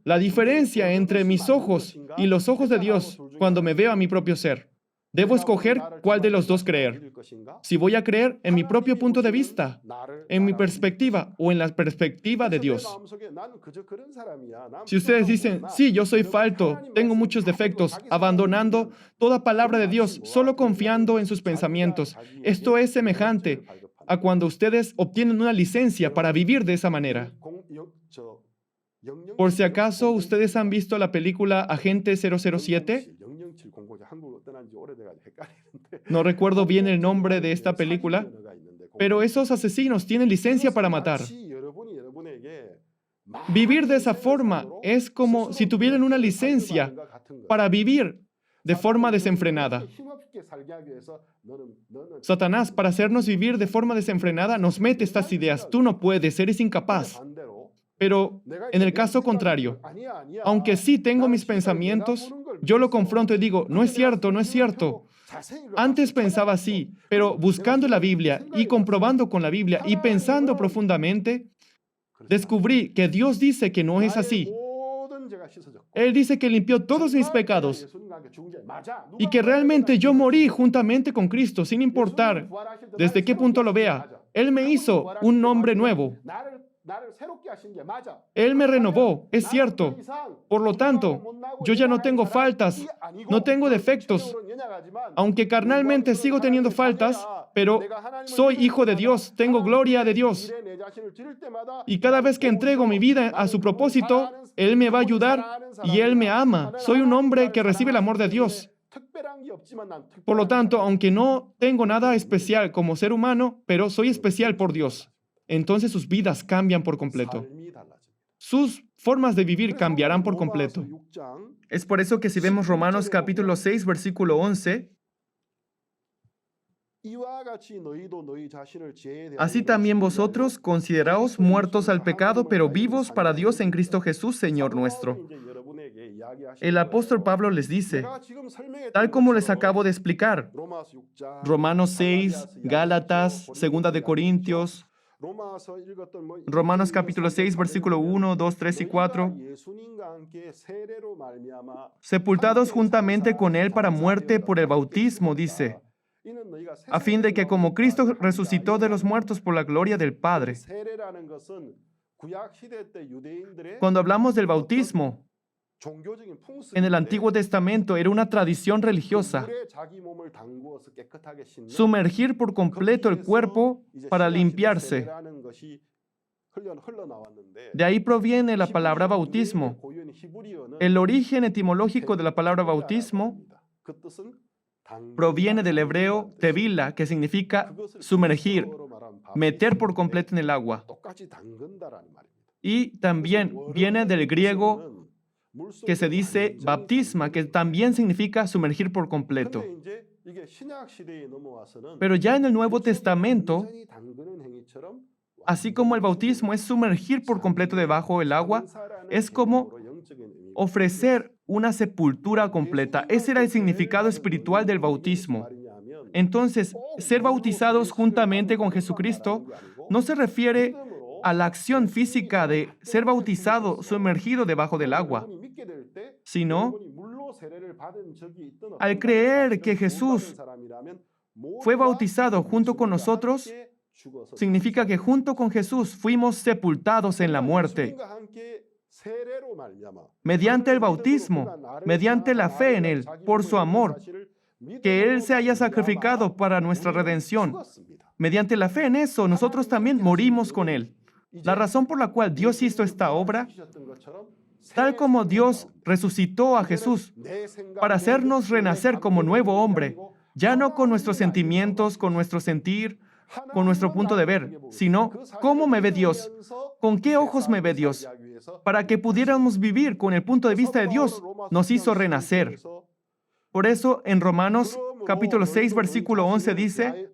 La diferencia entre mis ojos y los ojos de Dios cuando me veo a mi propio ser. Debo escoger cuál de los dos creer. Si voy a creer en mi propio punto de vista, en mi perspectiva o en la perspectiva de Dios. Si ustedes dicen, sí, yo soy falto, tengo muchos defectos, abandonando toda palabra de Dios, solo confiando en sus pensamientos, esto es semejante a cuando ustedes obtienen una licencia para vivir de esa manera. Por si acaso, ¿ustedes han visto la película Agente 007? No recuerdo bien el nombre de esta película, pero esos asesinos tienen licencia para matar. Vivir de esa forma es como si tuvieran una licencia para vivir de forma desenfrenada. Satanás, para hacernos vivir de forma desenfrenada, nos mete estas ideas. Tú no puedes, eres incapaz. Pero en el caso contrario, aunque sí tengo mis pensamientos, yo lo confronto y digo, no es cierto, no es cierto. Antes pensaba así, pero buscando la Biblia y comprobando con la Biblia y pensando profundamente, descubrí que Dios dice que no es así. Él dice que limpió todos mis pecados y que realmente yo morí juntamente con Cristo, sin importar desde qué punto lo vea. Él me hizo un hombre nuevo. Él me renovó, es cierto. Por lo tanto, yo ya no tengo faltas, no tengo defectos. Aunque carnalmente sigo teniendo faltas, pero soy hijo de Dios, tengo gloria de Dios. Y cada vez que entrego mi vida a su propósito, Él me va a ayudar y Él me ama. Soy un hombre que recibe el amor de Dios. Por lo tanto, aunque no tengo nada especial como ser humano, pero soy especial por Dios, entonces sus vidas cambian por completo. Sus formas de vivir cambiarán por completo. Es por eso que si vemos Romanos capítulo 6, versículo 11, así también vosotros consideraos muertos al pecado, pero vivos para Dios en Cristo Jesús, Señor nuestro. El apóstol Pablo les dice, tal como les acabo de explicar, Romanos 6, Gálatas, 2 de Corintios, Romanos capítulo 6, versículo 1, 2, 3 y 4, sepultados juntamente con Él para muerte por el bautismo, dice, a fin de que como Cristo resucitó de los muertos por la gloria del Padre. Cuando hablamos del bautismo, en el Antiguo Testamento era una tradición religiosa. Sumergir por completo el cuerpo para limpiarse. De ahí proviene la palabra bautismo. El origen etimológico de la palabra bautismo proviene del hebreo tevila, que significa sumergir, meter por completo en el agua. Y también viene del griego que se dice baptisma, que también significa sumergir por completo. Pero ya en el Nuevo Testamento, así como el bautismo es sumergir por completo debajo del agua, es como ofrecer una sepultura completa. Ese era el significado espiritual del bautismo. Entonces, ser bautizados juntamente con Jesucristo no se refiere a la acción física de ser bautizado, sumergido debajo del agua, sino al creer que Jesús fue bautizado junto con nosotros, significa que junto con Jesús fuimos sepultados en la muerte. Mediante el bautismo, mediante la fe en Él, por su amor, que Él se haya sacrificado para nuestra redención. Mediante la fe en eso, nosotros también morimos con Él. La razón por la cual Dios hizo esta obra, tal como Dios resucitó a Jesús para hacernos renacer como nuevo hombre, ya no con nuestros sentimientos, con nuestro sentir, con nuestro punto de ver, sino cómo me ve Dios, con qué ojos me ve Dios, para que pudiéramos vivir con el punto de vista de Dios, nos hizo renacer. Por eso en Romanos capítulo 6, versículo 11 dice,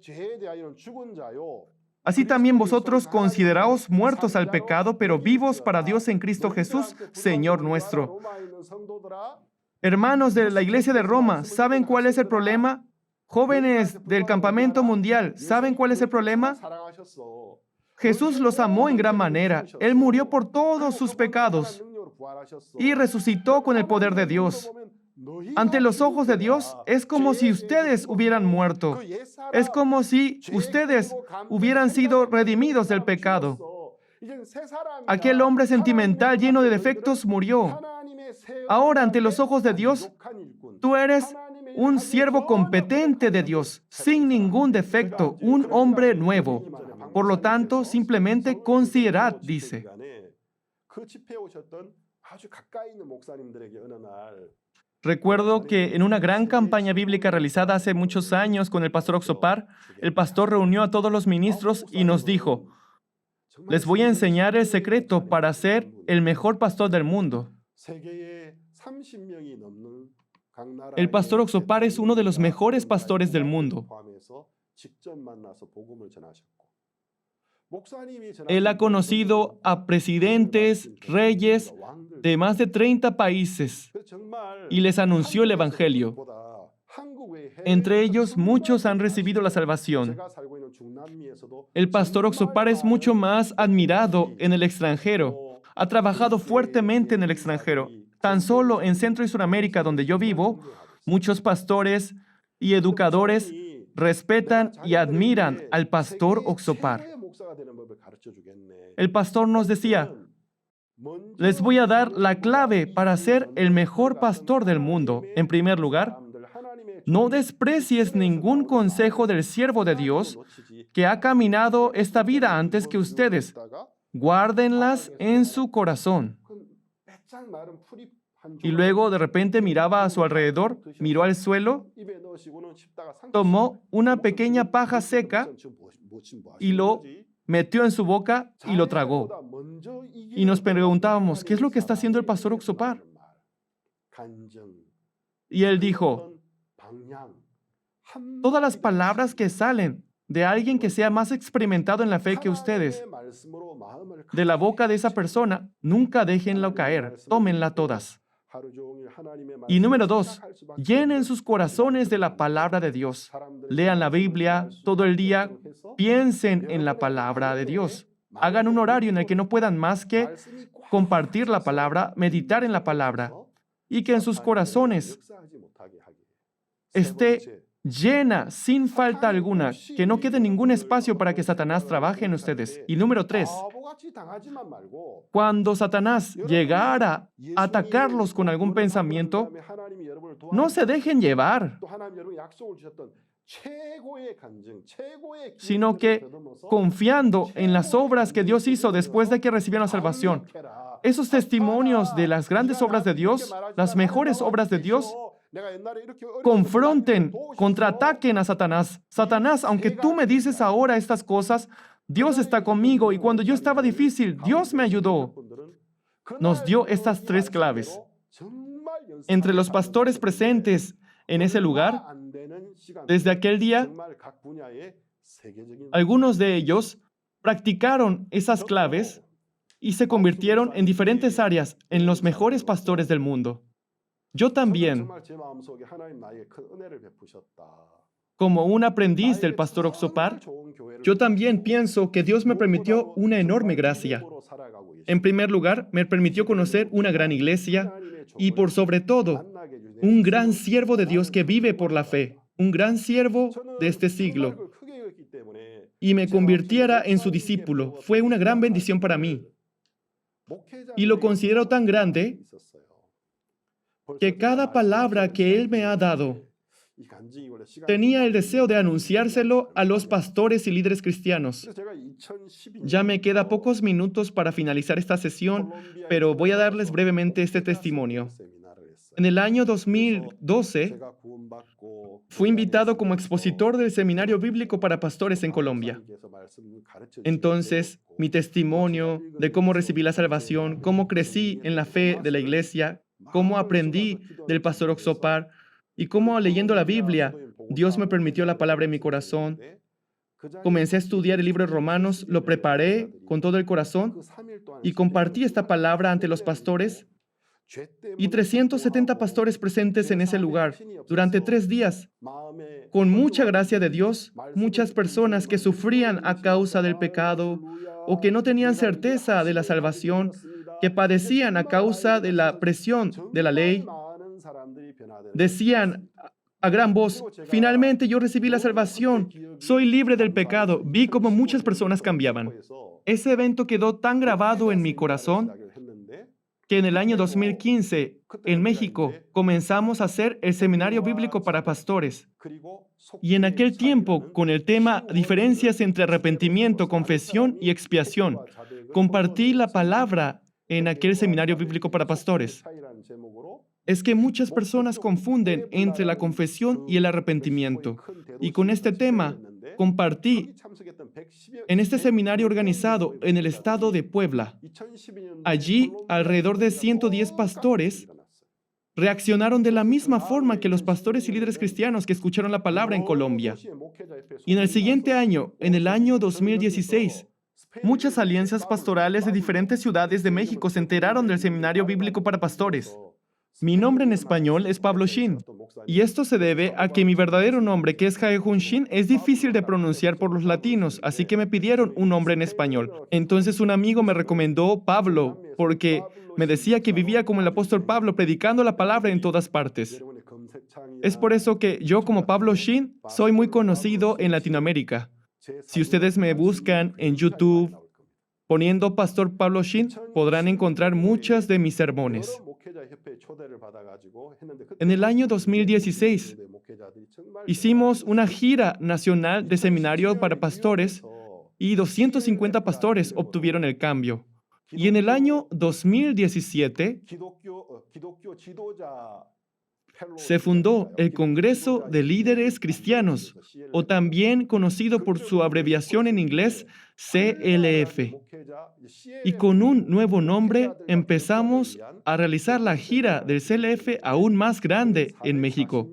así también vosotros consideraos muertos al pecado, pero vivos para Dios en Cristo Jesús, Señor nuestro. Hermanos de la iglesia de Roma, ¿saben cuál es el problema? Jóvenes del campamento mundial, ¿saben cuál es el problema? Jesús los amó en gran manera. Él murió por todos sus pecados y resucitó con el poder de Dios. Ante los ojos de Dios, es como si ustedes hubieran muerto. Es como si ustedes hubieran sido redimidos del pecado. Aquel hombre sentimental lleno de defectos murió. Ahora, ante los ojos de Dios, tú eres un siervo competente de Dios, sin ningún defecto, un hombre nuevo. Por lo tanto, simplemente considerad, dice. Recuerdo que en una gran campaña bíblica realizada hace muchos años con el pastor Oxopar, el pastor reunió a todos los ministros y nos dijo, les voy a enseñar el secreto para ser el mejor pastor del mundo. El pastor Oxopar es uno de los mejores pastores del mundo. Él ha conocido a presidentes, reyes de más de 30 países y les anunció el Evangelio. Entre ellos, muchos han recibido la salvación. El pastor Oxopar es mucho más admirado en el extranjero. Ha trabajado fuertemente en el extranjero. Tan solo en Centro y Suramérica, donde yo vivo, muchos pastores y educadores respetan y admiran al pastor Oxopar. El pastor nos decía, les voy a dar la clave para ser el mejor pastor del mundo. En primer lugar, no desprecies ningún consejo del siervo de Dios que ha caminado esta vida antes que ustedes. Guárdenlas en su corazón. Y luego de repente miraba a su alrededor, miró al suelo, tomó una pequeña paja seca y lo metió en su boca y lo tragó. Y nos preguntábamos, ¿qué es lo que está haciendo el pastor Oxopar? Y él dijo, todas las palabras que salen de alguien que sea más experimentado en la fe que ustedes, de la boca de esa persona, nunca déjenlo caer, tómenla todas. Y número 2, llenen sus corazones de la palabra de Dios. Lean la Biblia todo el día, piensen en la palabra de Dios. Hagan un horario en el que no puedan más que compartir la palabra, meditar en la palabra, y que en sus corazones esté llena, sin falta alguna, que no quede ningún espacio para que Satanás trabaje en ustedes. Y número 3, cuando Satanás llegara a atacarlos con algún pensamiento, no se dejen llevar, sino que confiando en las obras que Dios hizo después de que recibieron la salvación, esos testimonios de las grandes obras de Dios, las mejores obras de Dios, confronten, contraataquen a Satanás. Satanás, aunque tú me dices ahora estas cosas, Dios está conmigo y cuando yo estaba difícil, Dios me ayudó. Nos dio estas 3 claves. Entre los pastores presentes en ese lugar, desde aquel día, algunos de ellos practicaron esas claves y se convirtieron en diferentes áreas en los mejores pastores del mundo. Yo también, como un aprendiz del pastor Oxopar, yo también pienso que Dios me permitió una enorme gracia. En primer lugar, me permitió conocer una gran iglesia y, por sobre todo, un gran siervo de Dios que vive por la fe, un gran siervo de este siglo, y me convirtiera en su discípulo. Fue una gran bendición para mí. Y lo considero tan grande que cada palabra que Él me ha dado, tenía el deseo de anunciárselo a los pastores y líderes cristianos. Ya me queda pocos minutos para finalizar esta sesión, pero voy a darles brevemente este testimonio. En el año 2012, fui invitado como expositor del Seminario Bíblico para Pastores en Colombia. Entonces, mi testimonio de cómo recibí la salvación, cómo crecí en la fe de la iglesia, cómo aprendí del pastor Oxopar y cómo leyendo la Biblia, Dios me permitió la palabra en mi corazón. Comencé a estudiar el libro de Romanos, lo preparé con todo el corazón y compartí esta palabra ante los pastores y 370 pastores presentes en ese lugar durante 3 días. Con mucha gracia de Dios, muchas personas que sufrían a causa del pecado o que no tenían certeza de la salvación, que padecían a causa de la presión de la ley, decían a gran voz, finalmente yo recibí la salvación, soy libre del pecado. Vi cómo muchas personas cambiaban. Ese evento quedó tan grabado en mi corazón que en el año 2015, en México, comenzamos a hacer el Seminario Bíblico para Pastores. Y en aquel tiempo, con el tema Diferencias entre arrepentimiento, confesión y expiación, compartí la palabra en aquel Seminario Bíblico para Pastores. Es que muchas personas confunden entre la confesión y el arrepentimiento. Y con este tema, compartí en este seminario organizado en el estado de Puebla. Allí, alrededor de 110 pastores reaccionaron de la misma forma que los pastores y líderes cristianos que escucharon la palabra en Colombia. Y en el siguiente año, en el año 2016, muchas alianzas pastorales de diferentes ciudades de México se enteraron del Seminario Bíblico para Pastores. Mi nombre en español es Pablo Shin, y esto se debe a que mi verdadero nombre, que es Jae-Hun Shin, es difícil de pronunciar por los latinos, así que me pidieron un nombre en español. Entonces un amigo me recomendó Pablo, porque me decía que vivía como el apóstol Pablo, predicando la palabra en todas partes. Es por eso que yo, como Pablo Shin, soy muy conocido en Latinoamérica. Si ustedes me buscan en YouTube poniendo Pastor Pablo Shin, podrán encontrar muchas de mis sermones. En el año 2016, hicimos una gira nacional de seminario para pastores y 250 pastores obtuvieron el cambio. Y en el año 2017, se fundó el Congreso de Líderes Cristianos, o también conocido por su abreviación en inglés CLF. Y con un nuevo nombre empezamos a realizar la gira del CLF aún más grande en México.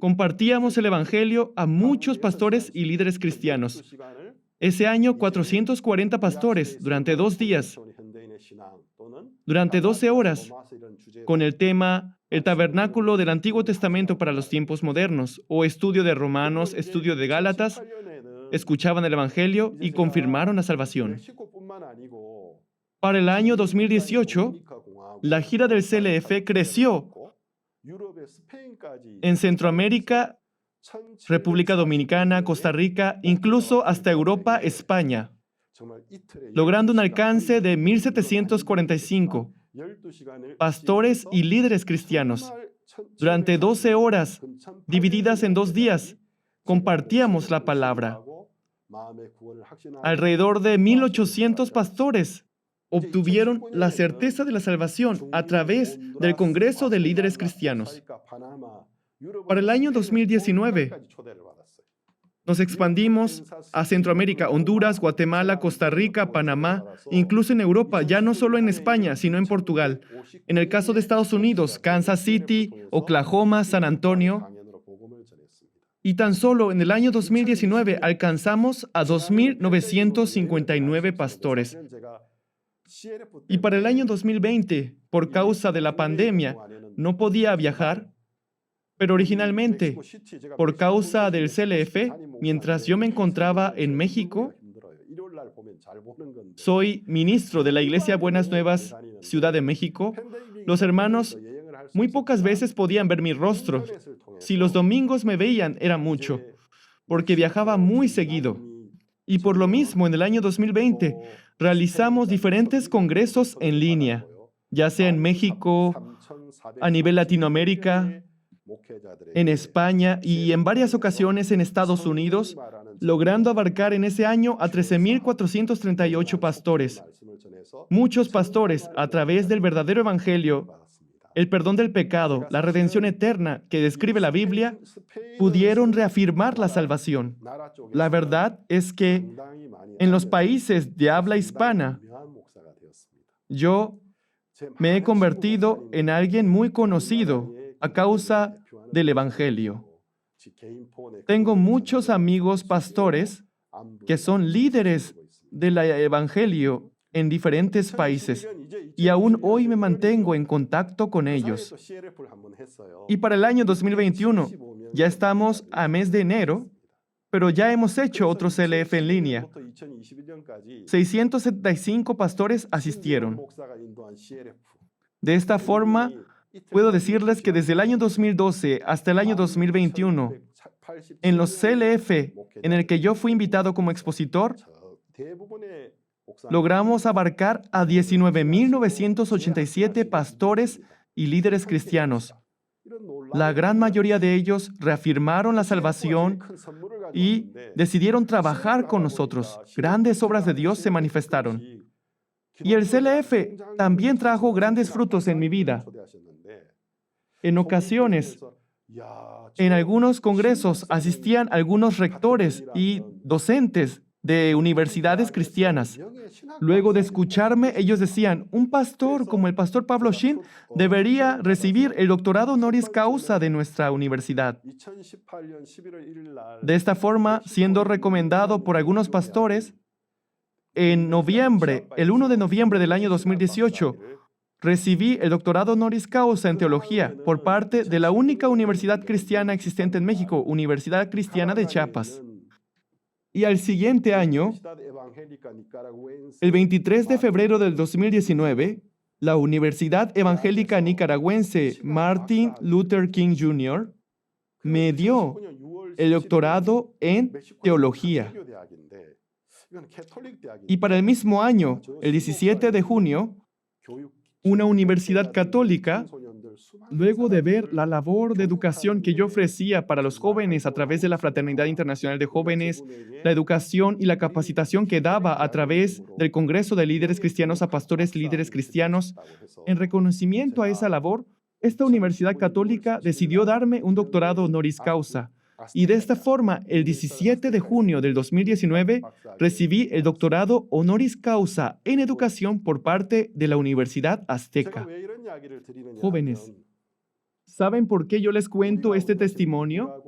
Compartíamos el Evangelio a muchos pastores y líderes cristianos. Ese año, 440 pastores durante 2 días, durante 12 horas, con el tema El tabernáculo del Antiguo Testamento para los tiempos modernos, o estudio de Romanos, estudio de Gálatas, escuchaban el Evangelio y confirmaron la salvación. Para el año 2018, la gira del CLF creció en Centroamérica, República Dominicana, Costa Rica, incluso hasta Europa, España, logrando un alcance de 1,745 pastores y líderes cristianos. Durante 12 horas, divididas en 2 días, compartíamos la palabra. Alrededor de 1,800 pastores obtuvieron la certeza de la salvación a través del Congreso de Líderes Cristianos. Para el año 2019, nos expandimos a Centroamérica, Honduras, Guatemala, Costa Rica, Panamá, incluso en Europa, ya no solo en España, sino en Portugal. En el caso de Estados Unidos, Kansas City, Oklahoma, San Antonio. Y tan solo en el año 2019 alcanzamos a 2,959 pastores. Y para el año 2020, por causa de la pandemia, no podía viajar. Pero originalmente, por causa del CLF, mientras yo me encontraba en México, soy ministro de la Iglesia Buenas Nuevas, Ciudad de México. Los hermanos muy pocas veces podían ver mi rostro. Si los domingos me veían, era mucho, porque viajaba muy seguido. Y por lo mismo, en el año 2020, realizamos diferentes congresos en línea, ya sea en México, a nivel Latinoamérica, en España y en varias ocasiones en Estados Unidos, logrando abarcar en ese año a 13,438 pastores. Muchos pastores, a través del verdadero evangelio, el perdón del pecado, la redención eterna que describe la Biblia, pudieron reafirmar la salvación. La verdad es que en los países de habla hispana, yo me he convertido en alguien muy conocido a causa del Evangelio. Tengo muchos amigos pastores que son líderes del Evangelio en diferentes países y aún hoy me mantengo en contacto con ellos. Y para el año 2021, ya estamos a mes de enero, pero ya hemos hecho otro CLF en línea. 675 pastores asistieron. De esta forma, puedo decirles que desde el año 2012 hasta el año 2021, en los CLF en el que yo fui invitado como expositor, logramos abarcar a 19,987 pastores y líderes cristianos. La gran mayoría de ellos reafirmaron la salvación y decidieron trabajar con nosotros. Grandes obras de Dios se manifestaron. Y el CLF también trajo grandes frutos en mi vida. En ocasiones, en algunos congresos asistían algunos rectores y docentes de universidades cristianas. Luego de escucharme, ellos decían, un pastor como el pastor Pablo Shin debería recibir el doctorado honoris causa de nuestra universidad. De esta forma, siendo recomendado por algunos pastores, en noviembre, el 1 de noviembre del año 2018, recibí el doctorado honoris causa en teología por parte de la única universidad cristiana existente en México, Universidad Cristiana de Chiapas. Y al siguiente año, el 23 de febrero del 2019, la Universidad Evangélica Nicaragüense Martin Luther King Jr. me dio el doctorado en teología. Y para el mismo año, el 17 de junio, una universidad católica, luego de ver la labor de educación que yo ofrecía para los jóvenes a través de la Fraternidad Internacional de Jóvenes, la educación y la capacitación que daba a través del Congreso de Líderes Cristianos a Pastores Líderes Cristianos, en reconocimiento a esa labor, esta universidad católica decidió darme un doctorado honoris causa. Y de esta forma, el 17 de junio del 2019, recibí el doctorado honoris causa en educación por parte de la Universidad Azteca. Jóvenes, ¿saben por qué yo les cuento este testimonio?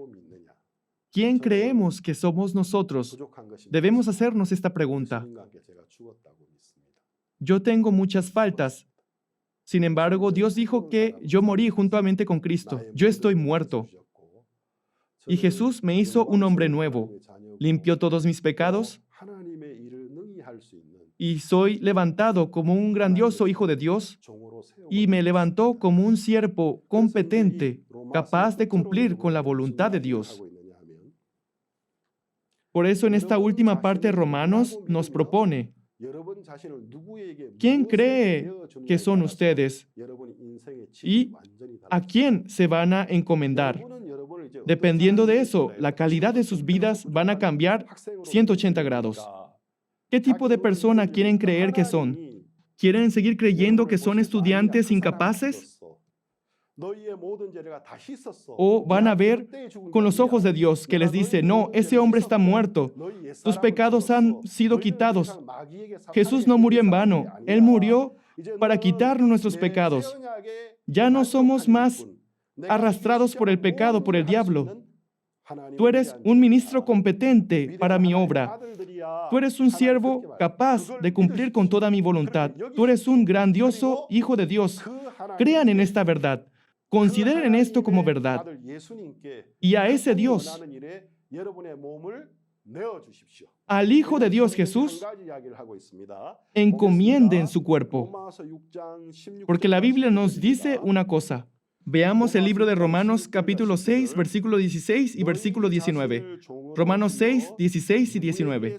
¿Quién creemos que somos nosotros? Debemos hacernos esta pregunta. Yo tengo muchas faltas. Sin embargo, Dios dijo que yo morí juntamente con Cristo. Yo estoy muerto. Y Jesús me hizo un hombre nuevo. Limpió todos mis pecados y soy levantado como un grandioso hijo de Dios y me levantó como un siervo competente, capaz de cumplir con la voluntad de Dios. Por eso en esta última parte Romanos nos propone, ¿quién cree que son ustedes? ¿Y a quién se van a encomendar? Dependiendo de eso, la calidad de sus vidas van a cambiar 180 grados. ¿Qué tipo de persona quieren creer que son? ¿Quieren seguir creyendo que son estudiantes incapaces? ¿O van a ver con los ojos de Dios que les dice, no, ese hombre está muerto, tus pecados han sido quitados? Jesús no murió en vano, Él murió para quitar nuestros pecados. Ya no somos más arrastrados por el pecado, por el diablo. Tú eres un ministro competente para mi obra. Tú eres un siervo capaz de cumplir con toda mi voluntad. Tú eres un grandioso hijo de Dios. Crean en esta verdad. Consideren esto como verdad. Y a ese Dios, al Hijo de Dios Jesús, encomienden su cuerpo. Porque la Biblia nos dice una cosa. Veamos el libro de Romanos capítulo 6, versículo 16 y versículo 19. Romanos 6, 16 y 19.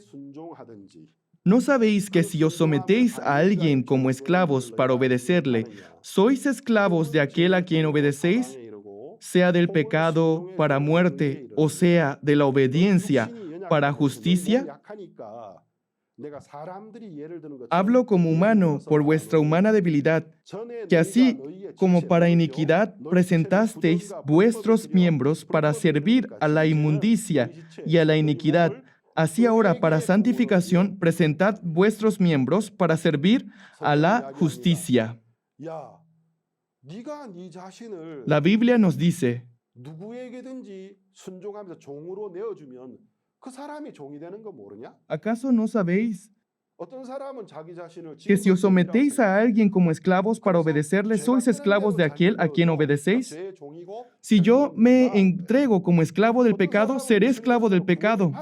¿No sabéis que si os sometéis a alguien como esclavos para obedecerle, sois esclavos de aquel a quien obedecéis? Sea del pecado para muerte, o sea, de la obediencia para justicia. Hablo como humano por vuestra humana debilidad, que así como para iniquidad presentasteis vuestros miembros para servir a la inmundicia y a la iniquidad, así ahora para santificación presentad vuestros miembros para servir a la justicia. La Biblia nos dice, ¿acaso no sabéis que si os sometéis a alguien como esclavos para obedecerle, sois esclavos de aquel a quien obedecéis? Si yo me entrego como esclavo del pecado, seré esclavo del pecado.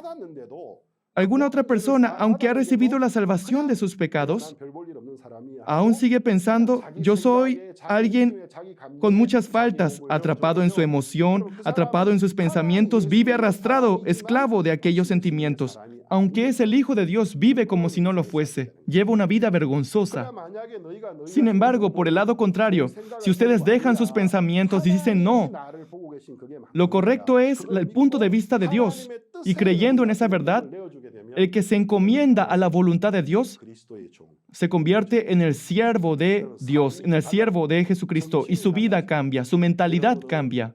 ¿Alguna otra persona, aunque ha recibido la salvación de sus pecados, aún sigue pensando, yo soy alguien con muchas faltas, atrapado en su emoción, atrapado en sus pensamientos, vive arrastrado, esclavo de aquellos sentimientos? Aunque es el Hijo de Dios, vive como si no lo fuese. Lleva una vida vergonzosa. Sin embargo, por el lado contrario, si ustedes dejan sus pensamientos y dicen no, lo correcto es el punto de vista de Dios. Y creyendo en esa verdad, el que se encomienda a la voluntad de Dios se convierte en el siervo de Dios, en el siervo de Jesucristo, y su vida cambia, su mentalidad cambia.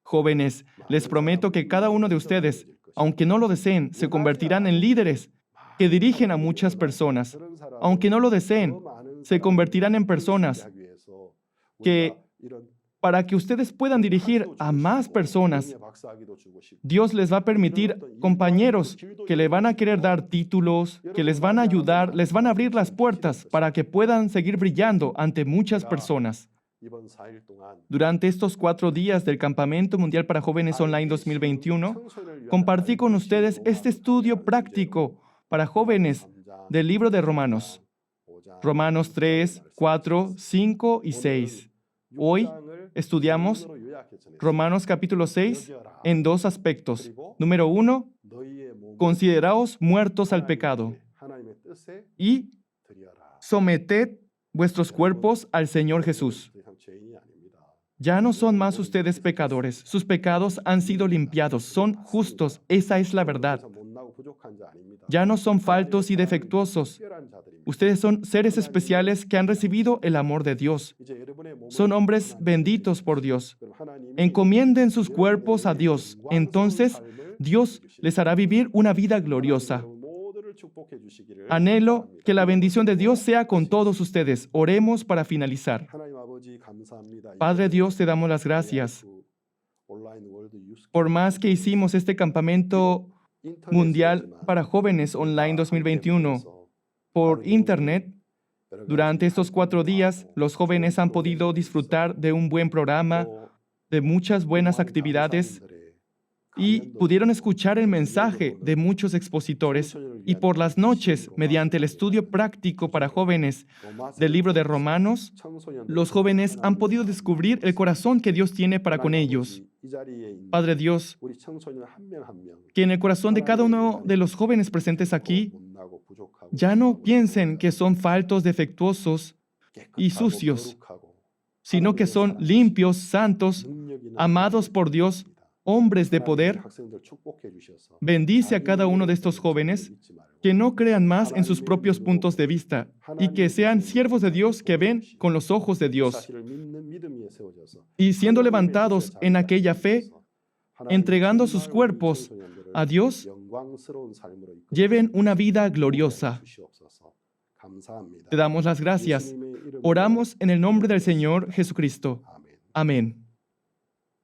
Jóvenes, les prometo que cada uno de ustedes, aunque no lo deseen, se convertirán en líderes que dirigen a muchas personas. Aunque no lo deseen, se convertirán en personas que, para que ustedes puedan dirigir a más personas, Dios les va a permitir compañeros que le van a querer dar títulos, que les van a ayudar, les van a abrir las puertas para que puedan seguir brillando ante muchas personas. Durante estos 4 días del Campamento Mundial para Jóvenes Online 2021, compartí con ustedes este estudio práctico para jóvenes del libro de Romanos. Romanos 3, 4, 5 y 6. Hoy estudiamos Romanos capítulo 6 en dos aspectos. Número 1, consideraos muertos al pecado y someted vuestros cuerpos al Señor Jesús. Ya no son más ustedes pecadores. Sus pecados han sido limpiados. Son justos. Esa es la verdad. Ya no son faltos y defectuosos. Ustedes son seres especiales que han recibido el amor de Dios. Son hombres benditos por Dios. Encomienden sus cuerpos a Dios. Entonces, Dios les hará vivir una vida gloriosa. Anhelo que la bendición de Dios sea con todos ustedes. Oremos para finalizar. Padre Dios, te damos las gracias. Por más que hicimos este campamento mundial para jóvenes online 2021 por Internet, durante estos 4 días, los jóvenes han podido disfrutar de un buen programa, de muchas buenas actividades, y pudieron escuchar el mensaje de muchos expositores. Y por las noches, mediante el estudio práctico para jóvenes del libro de Romanos, los jóvenes han podido descubrir el corazón que Dios tiene para con ellos. Padre Dios, que en el corazón de cada uno de los jóvenes presentes aquí, ya no piensen que son faltos, defectuosos y sucios, sino que son limpios, santos, amados por Dios, hombres de poder. Bendice a cada uno de estos jóvenes que no crean más en sus propios puntos de vista y que sean siervos de Dios que ven con los ojos de Dios. Y siendo levantados en aquella fe, entregando sus cuerpos a Dios, lleven una vida gloriosa. Te damos las gracias. Oramos en el nombre del Señor Jesucristo. Amén.